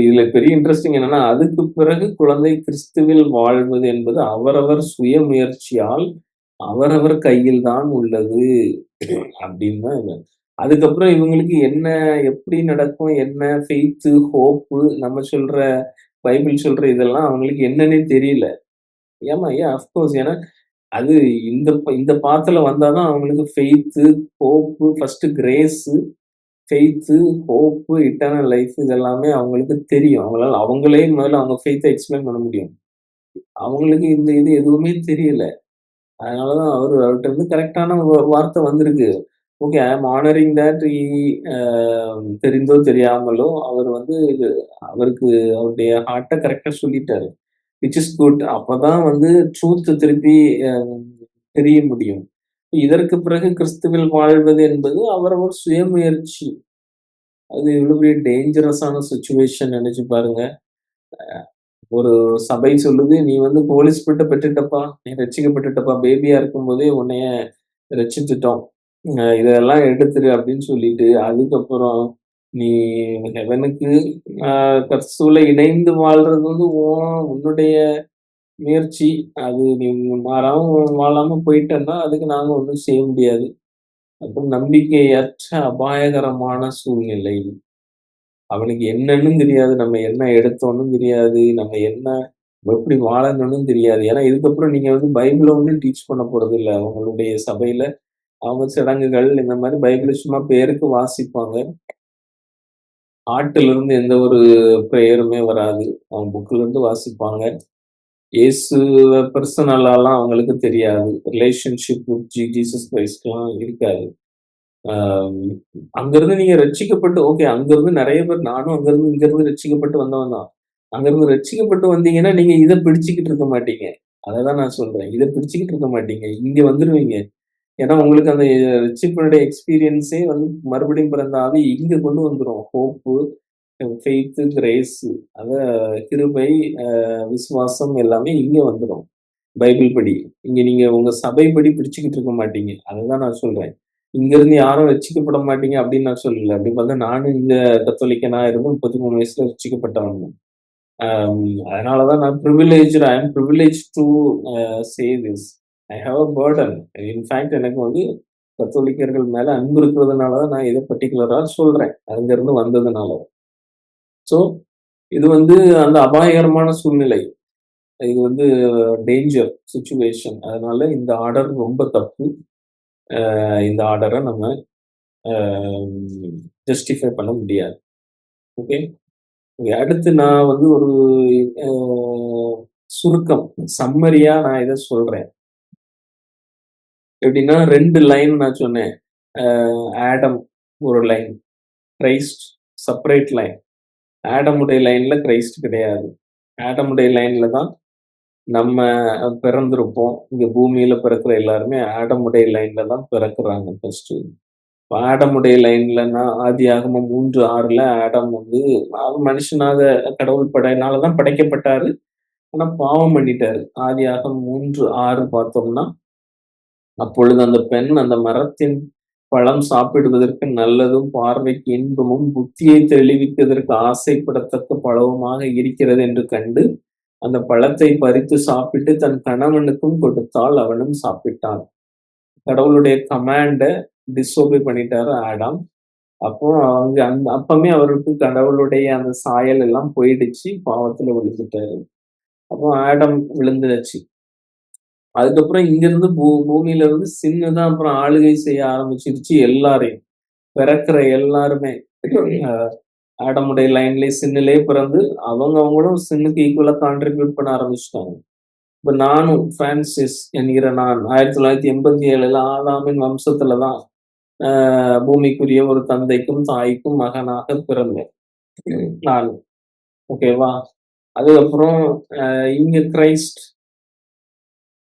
இதுல பெரிய இன்ட்ரஸ்டிங் என்னன்னா, அதுக்கு பிறகு குழந்தை கிறிஸ்துவில் வாழ்வது என்பது அவரவர் சுய முயற்சியால், அவரவர் கையில் தான் உள்ளது அப்படின்னு தான் இது. அதுக்கப்புறம் இவங்களுக்கு என்ன எப்படி நடக்கும்? என்ன ஃபெய்த்து, ஹோப்பு நம்ம சொல்ற பைபிள் சொல்ற இதெல்லாம் அவங்களுக்கு என்னன்னே தெரியல. ஆஃப்கோர்ஸ். ஏன்னா, அது இந்த பாத்துல வந்தா தான் அவங்களுக்கு faith, hope, first grace, faith, hope, eternal life இது எல்லாமே அவங்களுக்கு தெரியும். அவங்களே முதல்ல அவங்க ஃபெய்த்த எக்ஸ்பிளைன் பண்ண முடியும். அவங்களுக்கு இந்த இது எதுவுமே தெரியல. அதனால தான் அவர்ட்ட இருந்து கரெக்ட்டான வார்த்தை வந்திருக்கு. Okay, I am honouring that he uh தெரிந்தோ தெரியாமலோ அவர் வந்து அவருக்கு அவருடைய ஹார்ட்ட கரெக்ட்டா சொல்லிட்டாரு. Which is good. அப்பதான் வந்து ட்ரூத் திருப்பி அ தெரிய முடியும். இதற்கு பிறகு கிறிஸ்துவில் வாழ்வது என்பது அவரவர் சுயமுயற்சி. அது எவ்வளவு பெரிய டேஞ்சரஸான சிச்சுவேஷன் நெனச்சு பாருங்க. ஒரு சபை சொல்லுது, "நீ வந்து ஹோலி ஸ்பிரிட்ட பெற்றுட்டப்பா. நீ ரட்சிக்கப்பட்டுட்டப்பா. பேபியா இருக்கும்போதே உன்னைய ரட்சிச்சுட்டோம். இதெல்லாம் எடுத்துரு" அப்படின்னு சொல்லிட்டு, அதுக்கப்புறம் நீ ஹெவனுக்கு அ கிறிஸ்துவுல இணைந்து வாழ்றது வந்து உன்னுடைய முயற்சி. அது நீ மாறாம வாழாம போயிட்டன்னா, அதுக்கு நாங்க ஒண்ணும் செய்ய முடியாது. அப்ப நம்பிக்கையற்ற அபாயகரமான சூழ்நிலை. அவனுக்கு என்னன்னும் தெரியாது. நம்ம என்ன எடுத்தோம்னும் தெரியாது. நம்ம என்ன எப்படி வாழணும்னும் தெரியாது. ஏன்னா, இதுக்கப்புறம் நீங்க வந்து பைபிள ஒண்ணும் டீச் பண்ண போறதில்ல. அவங்களுடைய சபையில அவங்க சடங்குகள் இந்த மாரி பைபிள சும்மா பேருக்கு வாசிப்பாங்க. ஹார்ட்ல எந்த ஒரு பிரேயருமே வராது. அவங்க புக்ல வாசிப்பாங்க. இயேசுவ பெர்சனலாலாம் அவங்களுக்கு தெரியாது. ரிலேஷன்ஷிப் வித் ஜீசஸ் கிரைஸ்ட்லாம் இருக்காது. ஆ அங்கருந்து நீங்க ரட்சிக்கப்பட்டு ஓகே. அங்கருந்து நெறைய பேர் நானும் இங்கருந்து ரட்சிக்கப்பட்டு வந்தவன் தான். அங்கருந்து ரட்சிக்கப்பட்டு வந்தீங்கன்னா, நீங்க இத பிடிச்சுக்கிட்டு இருக்க மாட்டீங்க. அததான் நான் சொல்றேன். இத பிடிச்சுக்கிட்டு இருக்க மாட்டீங்க. இங்க வந்துருவீங்க. ஏன்னா, உங்களுக்கு அந்த ரட்சிப்பினுடைய எக்ஸ்பீரியன்ஸே வந்து மறுபடியும் பிறந்த ஆவி இங்க கொண்டு வந்துரும். ஹோப்பு, ஃபெய்த், கிரேஸ் அத கிருபை, விசுவாசம் எல்லாமே இங்க வந்துரும். பைபிள் படி. இங்க நீங்க உங்க சபைப்படி பிடிச்சுக்கிட்டு இருக்க மாட்டீங்க. அததான் நான் சொல்றேன். இங்கருந்து யாரும் ரட்சிக்கப்பட மாட்டீங்க அப்படின்னு நான் சொல்லல. அப்படி பார்த்தா நானும் இங்க கத்தோலிக்கனா இருந்து 33 வயசுல ரட்சிக்கப்பட்டவன் தான். அம் அதனால தான் நான் I am privileged to say this. I have a burden. In fact எனக்கு வந்து கத்தோலிக்கர்கள் மேல அன்பு இருக்கிறதுனால தான் நான் இத பர்ட்டிகுலரா சொல்றேன். அங்கருந்து வந்ததுனால. ஸோ இது வந்து அந்த அபாயகரமான சூழ்நிலை. இது வந்து டேஞ்சர் சிச்சுவேஷன். அதனால இந்த ஆர்டர் ரொம்ப தப்பு. இந்த ஆர்டர நம்ம அ ஜஸ்டிஃபை பண்ண முடியாது. ஓகே. அடுத்து நான் வந்து ஒரு அ சுருக்கம், சம்மரியா நான் இத சொல்றேன். எப்படின்னா 2 லைன் நான் சொன்னேன். அ ஆடம் ஒரு லைன், கிரைஸ்ட் செப்பரேட் லைன். ஆடமுடைய லைன்ல கிரைஸ்ட் கிடையாது. ஆடமுடைய லைன்ல தான் நம்ம பிறந்திருப்போம். இங்க பூமியில பிறக்கிற எல்லாருமே ஆடமுடைய லைன்ல தான் பிறக்குறாங்க ஃபர்ஸ்ட்டு. ஆடமுடைய லைன்லன்னா ஆதியாகமம் 3:6ல ஆடம் வந்து அவர் மனுஷனாக கடவுள் படையினால தான் படைக்கப்பட்டாரு. ஆனா பாவம் பண்ணிட்டாரு. ஆதியாகமம் 3:6 பார்த்தோம்னா, அப்பொழுது அந்த பெண் அந்த மரத்தின் பழம் சாப்பிடுவதற்கு நல்லதும், பார்வைக்கு இன்பமும், புத்தியை தெளிவிப்பதற்கு ஆசைப்படத்தக்க பழவுமாக இருக்கிறது என்று கண்டு, அந்த பழத்தை பறித்து சாப்பிட்டு தன் கணவனுக்கும் கொடுத்தாள். அவனும் சாப்பிட்டான். கடவுளுடைய கமாண்ட டிஸோபே பண்ணிட்டாரு ஆடாம். அப்போ அங்க அப்பமே அவருக்கு கடவுளுடைய அந்த சாயல் எல்லாம் போயிடுச்சு. பாவத்துல விழுந்துட்டாரு. அப்போ ஆடம் விழுந்தாச்சு. அதுக்கப்புறம் இங்கிருந்து பூமியில இருந்து சின்னு தான் அப்புறம் ஆளுகை செய்ய ஆரம்பிச்சிருச்சு எல்லாரையும். பிறக்கிற எல்லாருமே. ஆடமுடைய லைன்லயே சின்னிலே பிறந்து அவங்களும் சின்னுக்கு ஈக்குவலா கான்ட்ரிபியூட் பண்ண ஆரம்பிச்சுட்டாங்க. இப்ப நானும் பிரான்சிஸ் என்கிற நான் 1987 ஆதாமின் வம்சத்துல தான் பூமிக்குரிய ஒரு தந்தைக்கும் தாய்க்கும் மகனாக பிறந்தேன். நான் ஓகேவா? அதுக்கப்புறம் இங்க கிரைஸ்ட்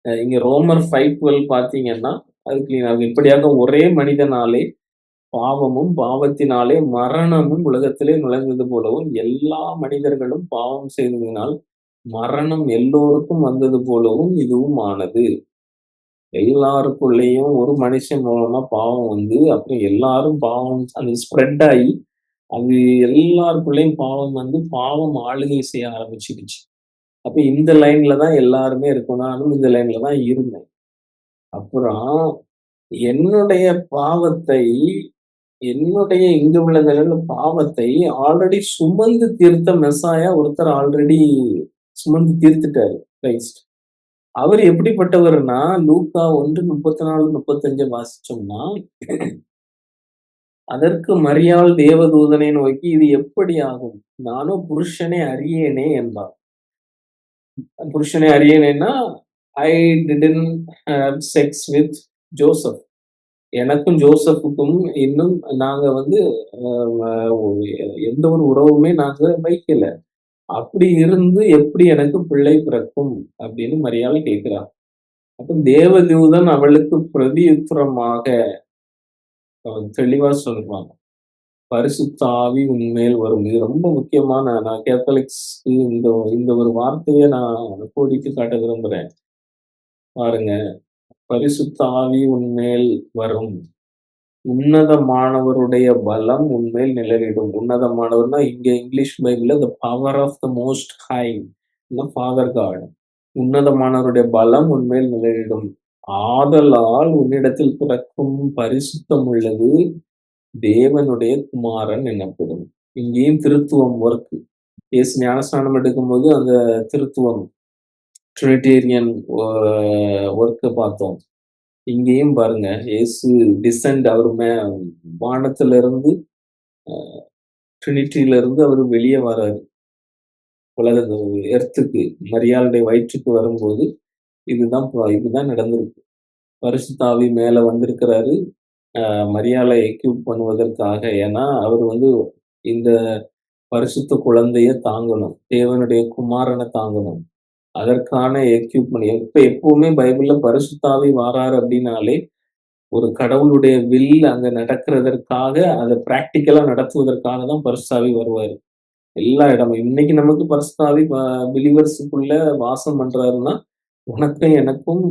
இங்க ரோமர் 5:12 பார்த்தீங்கன்னா, அதுக்கு அது இப்படியாக ஒரே மனிதனாலே பாவமும், பாவத்தினாலே மரணமும் உலகத்திலே நுழைந்தது போலவும், எல்லா மனிதர்களும் பாவம் செய்ததினால் மரணம் எல்லோருக்கும் வந்தது போலவும் இதுவும் ஆனது. எல்லாருக்குள்ளேயும் ஒரு மனுஷன் மூலமா பாவம் வந்து, அப்புறம் எல்லாரும் பாவம் அது ஸ்ப்ரெட் ஆயி, அது எல்லாருக்குள்ளேயும் பாவம் வந்து, பாவம் ஆளுகை செய்ய ஆரம்பிச்சுடுச்சு. அப்ப இந்த லைன்ல தான் எல்லாருமே இருக்கணும். நானும் இந்த லைன்ல தான் இருந்தேன். அப்புறம் என்னுடைய பாவத்தை, என்னுடைய இங்க உள்ள நிலையில பாவத்தை ஆல்ரெடி சுமந்து தீர்த்த மெசாயா ஒருத்தர் ஆல்ரெடி சுமந்து தீர்த்துட்டாரு, கிரைஸ்ட். அவர் எப்படிப்பட்டவர்னா, லூக்கா 1:34, 35 வாசிச்சோம்னா, அதற்கு மரியாள் தேவதூதனை நோக்கி, "இது எப்படி ஆகும்? நானோ புருஷனை அறியேனே" என்றார். புருஷனை அறியேனேன்னா, I didn't have sex with Joseph. எனக்கும் ஜோசப்புக்கும் இன்னும் நாங்க வந்து எந்த ஒரு உறவுமே நாங்க வைக்கல. அப்படி இருந்து எப்படி எனக்கு பிள்ளை பிறக்கும்? அப்படின்னு மரியாள் கேட்கிறா. அப்ப தேவதூதன் அவளுக்கு பிரதியுத்தரமாக தெளிவா சொல்றாங்க. பரிசுத்த ஆவி உன்மேல் வரும். இது ரொம்ப முக்கியமான நான் கேத்தலிக்ஸ்க்கு இந்த இந்த ஒரு வார்த்தைய நான் கோடிட்டு காட்ட விரும்புறேன். பாருங்க. பரிசுத்த ஆவி உன்மேல் வரும். உன்னதமானவருடைய பலம் உன்மேல் நிழலிடும். உன்னதமானவர்னா இங்க இங்கிலீஷ் பைபிள்ல the power of the most high father God. உன்னதமானவருடைய பலம் உன்மேல் நிழலிடும். ஆதலால் உன்னிடத்தில் பிறக்கும் பரிசுத்தம் உள்ளது தேவனுடைய குமாரன் எனப்படும். இங்கேயும் திருத்துவம் ஒர்க். இயேசு ஞானஸ்நானம் எடுக்கும்போது அந்த திருத்துவம் ட்ரினிடேரியன் ஒர்க்க பார்த்தோம். இங்கேயும் பாருங்க, இயேசு டிசெண்ட் அவர் வானத்துல இருந்து ட்ரினிட்டியில இருந்து அவர் வெளியே வராரு. உலக எர்த்துக்கு மரியாளுடைய வயிற்றுக்கு வரும்போது இதுதான் நடந்திருக்கு. பரிசுத்த ஆவி மேல வந்திருக்கிறாரு. மரியாளை எக்யூப் பண்ணுவதற்காக. ஏன்னா அவர் வந்து இந்த பரிசுத்த குழந்தைய தாங்கணும். தேவனுடைய குமாரனை தாங்கணும். அதற்கான எக்யூப்மென்ட் எப்பவுமே பைபிள்ல பரிசுத்த ஆவி வாராரு அப்படின்னாலே, ஒரு கடவுளுடைய வில் அங்க நடக்கிறதற்காக, அத பிராக்டிகலா நடத்துவதற்காக தான் பரிசுத்த ஆவி வருவாரு. எல்லா இடமும். இன்னைக்கு நமக்கு பரிசுத்த ஆவி பிலீவர்ஸுக்குள்ள வாசம் பண்றாருன்னா, உனக்கும் எனக்கும்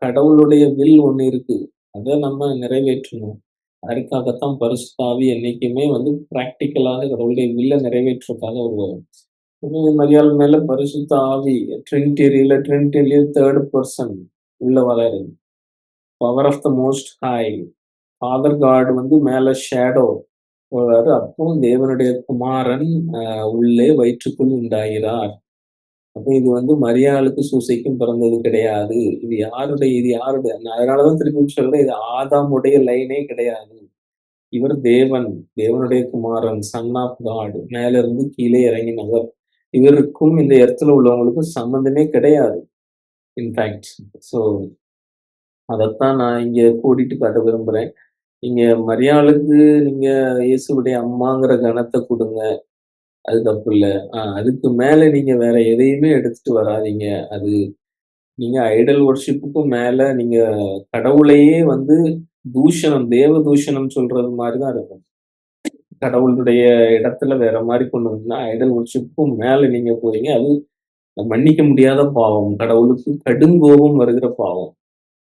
கடவுளுடைய வில் ஒண்ணு இருக்கு. அத நம்ம நிறைவேற்றணும். அதற்காகத்தான் பரிசுத்த ஆவி என்னைக்குமே வந்து பிராக்டிகலாக கடவுளுடைய வில்ல நிறைவேற்றுறதுக்காக வருவாரு. மரியாள் மேல பரிசுத்த ஆவி ட்ரினிட்டியில 3rd பெர்சன் உள்ள வராரு. Power of the most high. Father God வந்து மேல ஷேடோ வராரு. அப்போ தேவனுடைய குமாரன் உள்ளே வயிற்றுக்குள் உண்டாகிறார். அப்ப இது வந்து மரியாளுக்கு சூசைக்கும் பிறந்தது கிடையாது. இது யாருடைய அதனாலதான் திருப்பி சொல்றேன், இது ஆதாமுடைய லைனே கிடையாது. இவர் தேவனுடைய குமாரன், சன் ஆஃப் காட். மேல இருந்து கீழே இறங்கினவர். இவருக்கும் இந்த இடத்துல உள்ளவங்களுக்கும் சம்மந்தமே கிடையாது. இன்ஃபேக்ட். ஸோ அதத்தான் நான் இங்க கூட்டிட்டு காட்ட விரும்புறேன். நீங்க மரியாளுக்கு நீங்க இயேசுவுடைய அம்மாங்கிற கனத்த குடுங்க. அது தப்பில்ல. அதுக்கு மேல நீங்க வேற எதையுமே எடுத்துட்டு வராதீங்க. அது நீங்க ஐடல் வொர்ஷிப்புக்கும் மேல நீங்க கடவுளையே வந்து தேவ தூஷணம் சொல்றது மாரி தான் இருக்கும். கடவுளுடைய இடத்துல வேற மாரி கொண்டு வந்தீங்கன்னா, ஐடல் வொர்ஷிப்புக்கும் மேல நீங்க போறீங்க. அது மன்னிக்க முடியாத பாவம். கடவுளுக்கு கடுங்கோபம் வருகிற பாவம்.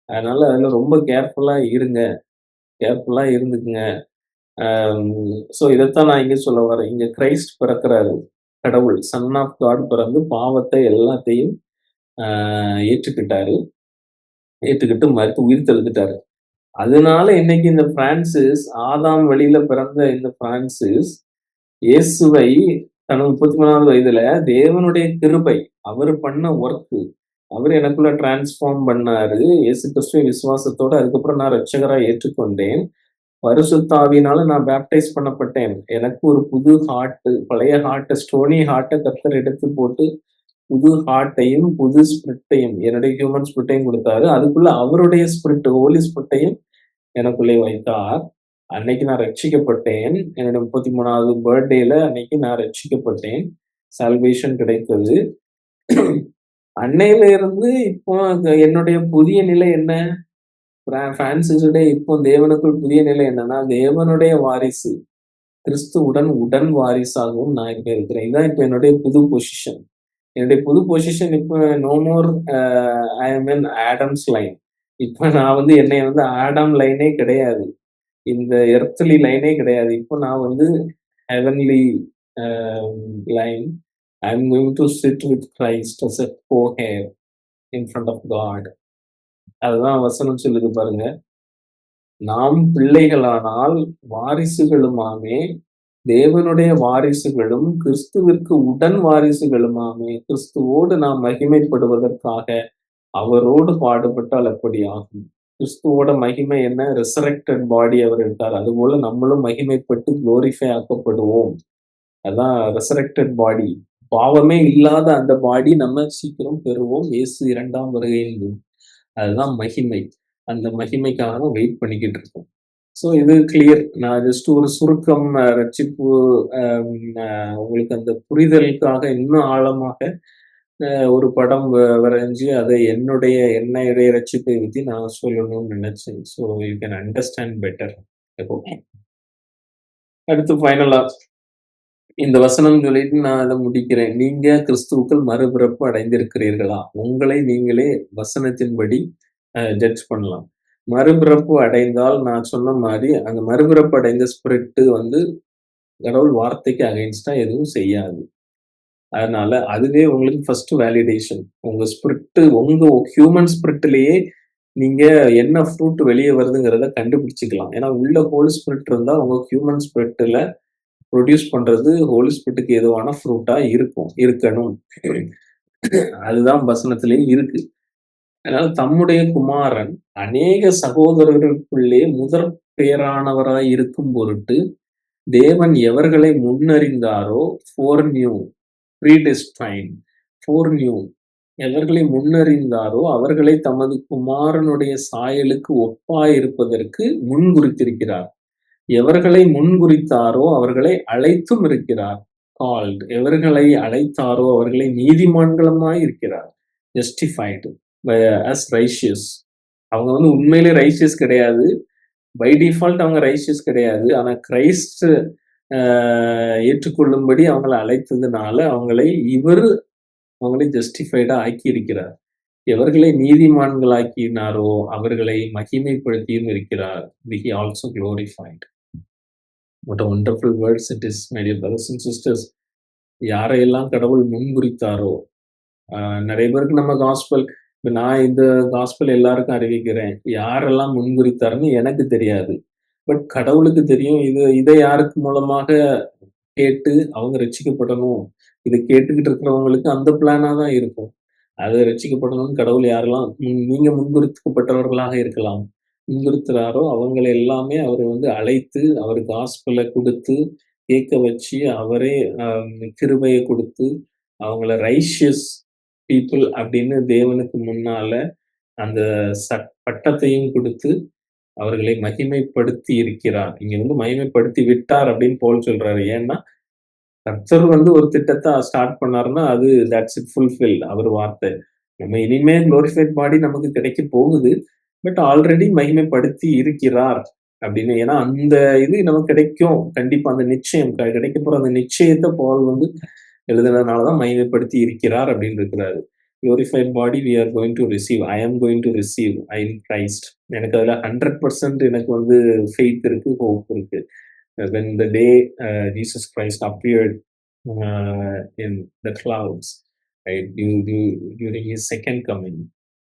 அதனால அதுல ரொம்ப கேர்ஃபுல்லா இருங்க. கேர்ஃபுல்லா இருந்துக்குங்க. ஸோ இதத்தான் நான் இங்க சொல்ல வரேன். இங்க கிரைஸ்ட் பிறக்கிறாரு. கடவுள் சன் ஆஃப் காட் பிறந்து பாவத்தை எல்லாத்தையும் ஏற்றுக்கிட்டாரு. ஏற்றுக்கிட்டு மரித்து உயிர் தெழுந்துட்டாரு. அதனால இன்னைக்கு இந்த பிரான்சிஸ், ஆதாம் வழியில பிறந்த இந்த பிரான்சிஸ், இயேசுவை தனது 33வது வயதுல தேவனுடைய கிருபை, அவரு பண்ண ஒர்க், அவரு எனக்குள்ள டிரான்ஸ்ஃபார்ம் பண்ணாரு. இயேசு கிறிஸ்துவை விசுவாசத்தோட அதுக்கப்புறம் நான் ரட்சகரா ஏற்றுக்கொண்டேன். பரிசுத்த ஆவியினால நான் பேப்டைஸ் பண்ணப்பட்டேன். எனக்கு ஒரு புது ஹார்ட், பழைய ஹார்ட், ஸ்டோனி ஹார்ட்ட கர்த்தர் எடுத்து போட்டு புது ஹார்ட்டையும், புது ஸ்பிரிட்டையும், என்னுடைய ஹியூமன் ஸ்பிரிட்டையும் குடுத்தாரு. அதுக்குள்ள அவருடைய ஸ்பிரிட், ஹோலி ஸ்பிரிட்டையும் எனக்குள்ளே வைத்தார். அன்னைக்கு நான் ரட்சிக்கப்பட்டேன். என்னோட 33வது பர்த்டேல அன்னைக்கு நான் ரட்சிக்கப்பட்டேன். சால்வேஷன் கிடைத்தது. அன்னையில இருந்து இப்போ என்னுடைய புதிய நிலை என்ன? பிரான்சிஸுடைய இப்போ தேவனுக்குள் புதிய நிலை என்னன்னா, தேவனுடைய வாரிசு. கிறிஸ்துவுடன் உடன் வாரிசாகவும் நான் இப்ப இருக்கிறேன். இதான் இப்ப என்னுடைய புது பொசிஷன். என்னுடைய புது பொசிஷன் இப்ப நோ மோர் ஐ அம் இன் ஆடம்ஸ் லைன். இப்ப நான் வந்து என்னைய வந்து ஆடம் லைனே கிடையாது. இந்த எர்த்லி லைனே கிடையாது. இப்போ நான் வந்து heavenly uh line. I am going to sit with Christ as a coheir in front of God. அதுதான் வசனம் சொல்லுது பாருங்க. நாம் பிள்ளைகளானால் வாரிசுகளுமாமே, தேவனுடைய வாரிசுகளும், கிறிஸ்துவிற்கு உடன் வாரிசுகளுமாமே. கிறிஸ்துவோடு நாம் மகிமைப்படுவதற்காக அவரோடு பாடுபட்டால் அப்படி ஆகும். கிறிஸ்துவோட மகிமை என்ன? ரிசரக்டட் பாடி அவர் எடுத்தார். அதுபோல நம்மளும் மகிமைப்பட்டு குளோரிஃபை ஆக்கப்படுவோம். அதான் ரெசரக்டட் பாடி. பாவமே இல்லாத அந்த பாடி நம்ம சீக்கிரம் பெறுவோம். இயேசு 2ஆம் வருகையில். அதுதான் மகிமை. அந்த மகிமைக்காக தான் வெயிட் பண்ணிக்கிட்டு இருக்கோம். ஸோ இது கிளியர். நான் ஜஸ்ட் ஒரு சுருக்கம் ரட்சிப்பு உங்களுக்கு அந்த புரிதலுக்காக இன்னும் ஆழமாக ஒரு படம் வரைஞ்சு அதை என்னுடைய ரட்சிப்பை பத்தி நான் சொல்லணும்னு நினைச்சேன். So you can understand better. அடுத்து ஃபைனலா இந்த வசனம் சொல்லிட்டு நான் அதை முடிக்கிறேன். நீங்க கிறிஸ்துவுக்குள் மறுபிறப்பு அடைந்திருக்கிறீர்களா? உங்களை நீங்களே வசனத்தின்படி ஜட்ஜ் பண்ணலாம். மறுபிறப்பு அடைந்தால் நான் சொன்ன மாதிரி அந்த மறுபிறப்பு அடைந்த ஸ்பிரிட் வந்து கடவுள் வார்த்தைக்கு அகைன்ஸ்டா எதுவும் செய்யாது. அதனால அதுவே உங்களுக்கு ஃபர்ஸ்ட் வேலிடேஷன். உங்க ஸ்பிரிட், உங்க ஹியூமன் ஸ்பிரிட்லயே நீங்க என்ன ஃப்ரூட் வெளியே வருதுங்கிறத கண்டுபிடிச்சுக்கலாம். ஏன்னா உள்ள ஹோல் ஸ்பிரிட் இருந்தா உங்க ஹியூமன் ஸ்பிரிட்ல ப்ரொடியூஸ் பண்றது ஹோலி ஸ்பிரிட்டுக்கு எதுவான ஃப்ரூட்டா இருக்கணும். அதுதான் வசனத்திலேயும் இருக்கு. அதனால தம்முடைய குமாரன் அநேக சகோதரர்களுக்குள்ளே முதற் பேரானவராய் இருக்கும் பொருட்டு தேவன் எவர்களை முன்னறிந்தாரோ ஃபோர்நியூ, ப்ரீடெஸ்டைன், ஃபோர்நியூ, எவர்களை முன்னறிந்தாரோ அவர்களை தமது குமாரனுடைய சாயலுக்கு ஒப்பாயிருப்பதற்கு முன்குறித்திருக்கிறார். எவர்களை முன்குறித்தாரோ அவர்களை அழைத்தும் இருக்கிறார். கால்ட், எவர்களை அழைத்தாரோ அவர்களை நீதிமான்களுமாய் இருக்கிறார். Justified as righteous. அவங்க வந்து உண்மையிலே ரைஷியஸ் கிடையாது. பை டிஃபால்ட் அவங்க ரைஷியஸ் கிடையாது. ஆனா கிரைஸ்ட் ஏற்றுக்கொள்ளும்படி அவங்களை அழைத்ததுனால அவங்களை ஜஸ்டிஃபைடா ஆக்கி இருக்கிறார். எவர்களை நீதிமான்களாக்கினாரோ அவர்களை மகிமைப்படுத்தியும் இருக்கிறார். He also glorified. What a wonderful words it is, my dear brothers and sisters. யாரையெல்லாம் கடவுள் முன்குறித்தாரோ, நிறைய பேருக்கு நம்ம காஸ்பல், இப்ப நான் இந்த காஸ்பல் எல்லாருக்கும் அறிவிக்கிறேன். யாரெல்லாம் முன்குறித்தாருன்னு எனக்கு தெரியாது. பட் கடவுளுக்கு தெரியும். இதை யாருக்கு மூலமாக கேட்டு அவங்க ரட்சிக்கப்படணும். இதை கேட்டுக்கிட்டு இருக்கிறவங்களுக்கு அந்த பிளானா தான் இருக்கும். அது ரட்சிக்கப்படணும்னு கடவுள் யாரெல்லாம் நீங்க முன்குறிக்கப்பட்டவர்களாக இருக்கலாம். முன்குறிக்கிறாரோ அவங்களை எல்லாமே அவர் வந்து அழைத்து, அவர் காஸ்பலை கொடுத்து, கேட்க வச்சு, அவரே கிருபையை கொடுத்து, அவங்கள ரைஷியஸ் பீப்புள் அப்படின்னு தேவனுக்கு முன்னால அந்த பட்டத்தையும் கொடுத்து அவர்களை மகிமைப்படுத்தி இருக்கிறார். இங்க வந்து மகிமைப்படுத்தி விட்டார் அப்படின்னு போல் சொல்றாரு. ஏன்னா கர்த்தர் வந்து ஒரு திட்டத்தை ஸ்டார்ட் பண்ணாருன்னா அது தட்ஸ் இட், ஃபுல்ஃபில். அவர் வார்த்தை. நம்ம இனிமே குளோரிஃபைட் பாடி நமக்கு கிடைக்க போகுது. பட் ஆல்ரெடி மகிமைப்படுத்தி இருக்கிறார் அப்படின்னு. ஏன்னா அந்த இது நமக்கு கிடைக்கும் கண்டிப்பா. அந்த நிச்சயம் கிடைக்க போற அந்த நிச்சயத்தை பால் வந்து எழுதுனதுனாலதான் மகிமைப்படுத்தி இருக்கிறார் அப்படின்னு இருக்கிறாரு. glorified body we are going to receive. I am going to receive in Christ. எனக்கு அதுல 100% எனக்கு வந்து faith இருக்கு, hope இருக்கு. When the day Jesus Christ appeared in the clouds, right, during his second coming.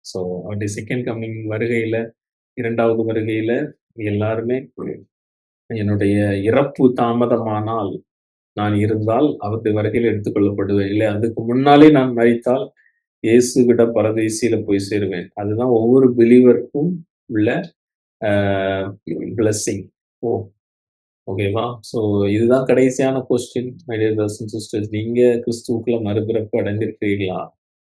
So அவருடைய second coming வருகையில, 2வது வருகையில எல்லாருமே என்னுடைய இறப்பு தாமதமானால் நான் இருந்தால் அவருடைய வருகையில் எடுத்துக்கொள்ளப்படுவேன். இல்லை அதுக்கு முன்னாலே நான் மரித்தால் இயேசு விட பரதேசியில போய் சேருவேன். அதுதான் ஒவ்வொரு பிலீவருக்கும் உள்ள பிளஸ்ஸிங். ஓ! ஓகேவா? ஸோ இதுதான் கடைசியான question my dear brothers and sisters. நீங்க கிறிஸ்துவுக்குள்ள மறுபிறப்பு அடைந்திருக்கிறீர்களா?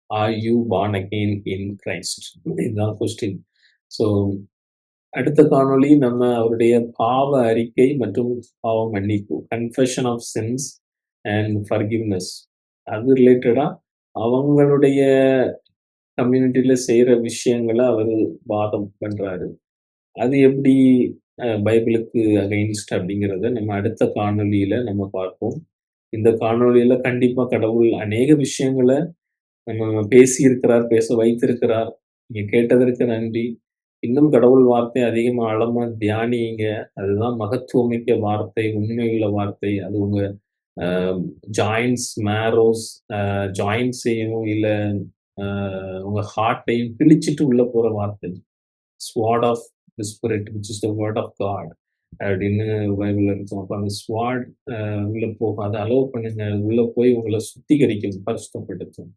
Are you born again in Christ? இதுதான் கொஸ்டின். ஸோ அடுத்த காணொளி நம்ம அவருடைய பாவ அறிக்கை மற்றும் பாவ மன்னிப்பு, confession of sins and forgiveness, அது ரிலேட்டடா அவங்களுடைய கம்யூனிட்டில செய்ற விஷயங்கள அவரு வாதம் பண்றாரு. அது எப்படி பைபிளுக்கு அகைன்ஸ்ட் அப்படிங்கிறத நம்ம அடுத்த காணொளியில நம்ம பார்ப்போம். இந்த காணொளியில கண்டிப்பா கடவுள் அநேக விஷயங்கள நம்ம பேசியிருக்கிறார், பேச வைத்திருக்கிறார். நீங்க கேட்டதற்கு நன்றி. இன்னும் கடவுள் வார்த்தை அதிகமா ஆழமா தியானியுங்க. அதுதான் மகத்துவமிக்க வார்த்தை, உண்மையுள்ள வார்த்தை. அது உங்க அ ஜாயிண்ட்ஸ், மேரோஸ், ஜாயிண்ட்ஸையும் இல்ல அ உங்க ஹார்ட்டையும் கிழிச்சிட்டு உள்ள போற வார்த்தை. Sword of the spirit which is the word of God அப்படின்னு பைபிள்ல இருக்கும். அப்ப அந்த ஸ்வாட் உள்ள போகும். அத அலோவ் பண்ணுங்க. அது உள்ள போய் உங்கள சுத்திகரிக்கும், பரிசுத்தப்படுத்தும்.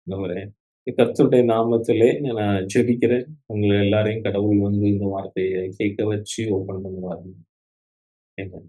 ஆண்டவரே, கர்த்தருடைய நாமத்திலே நான் ஜெபிக்கிறேன். உங்கள எல்லாரையும் கடவுள் வந்து இந்த வார்த்தைய கேட்க வச்சு ஓப்பன் பண்ணுவார். ஆமென்.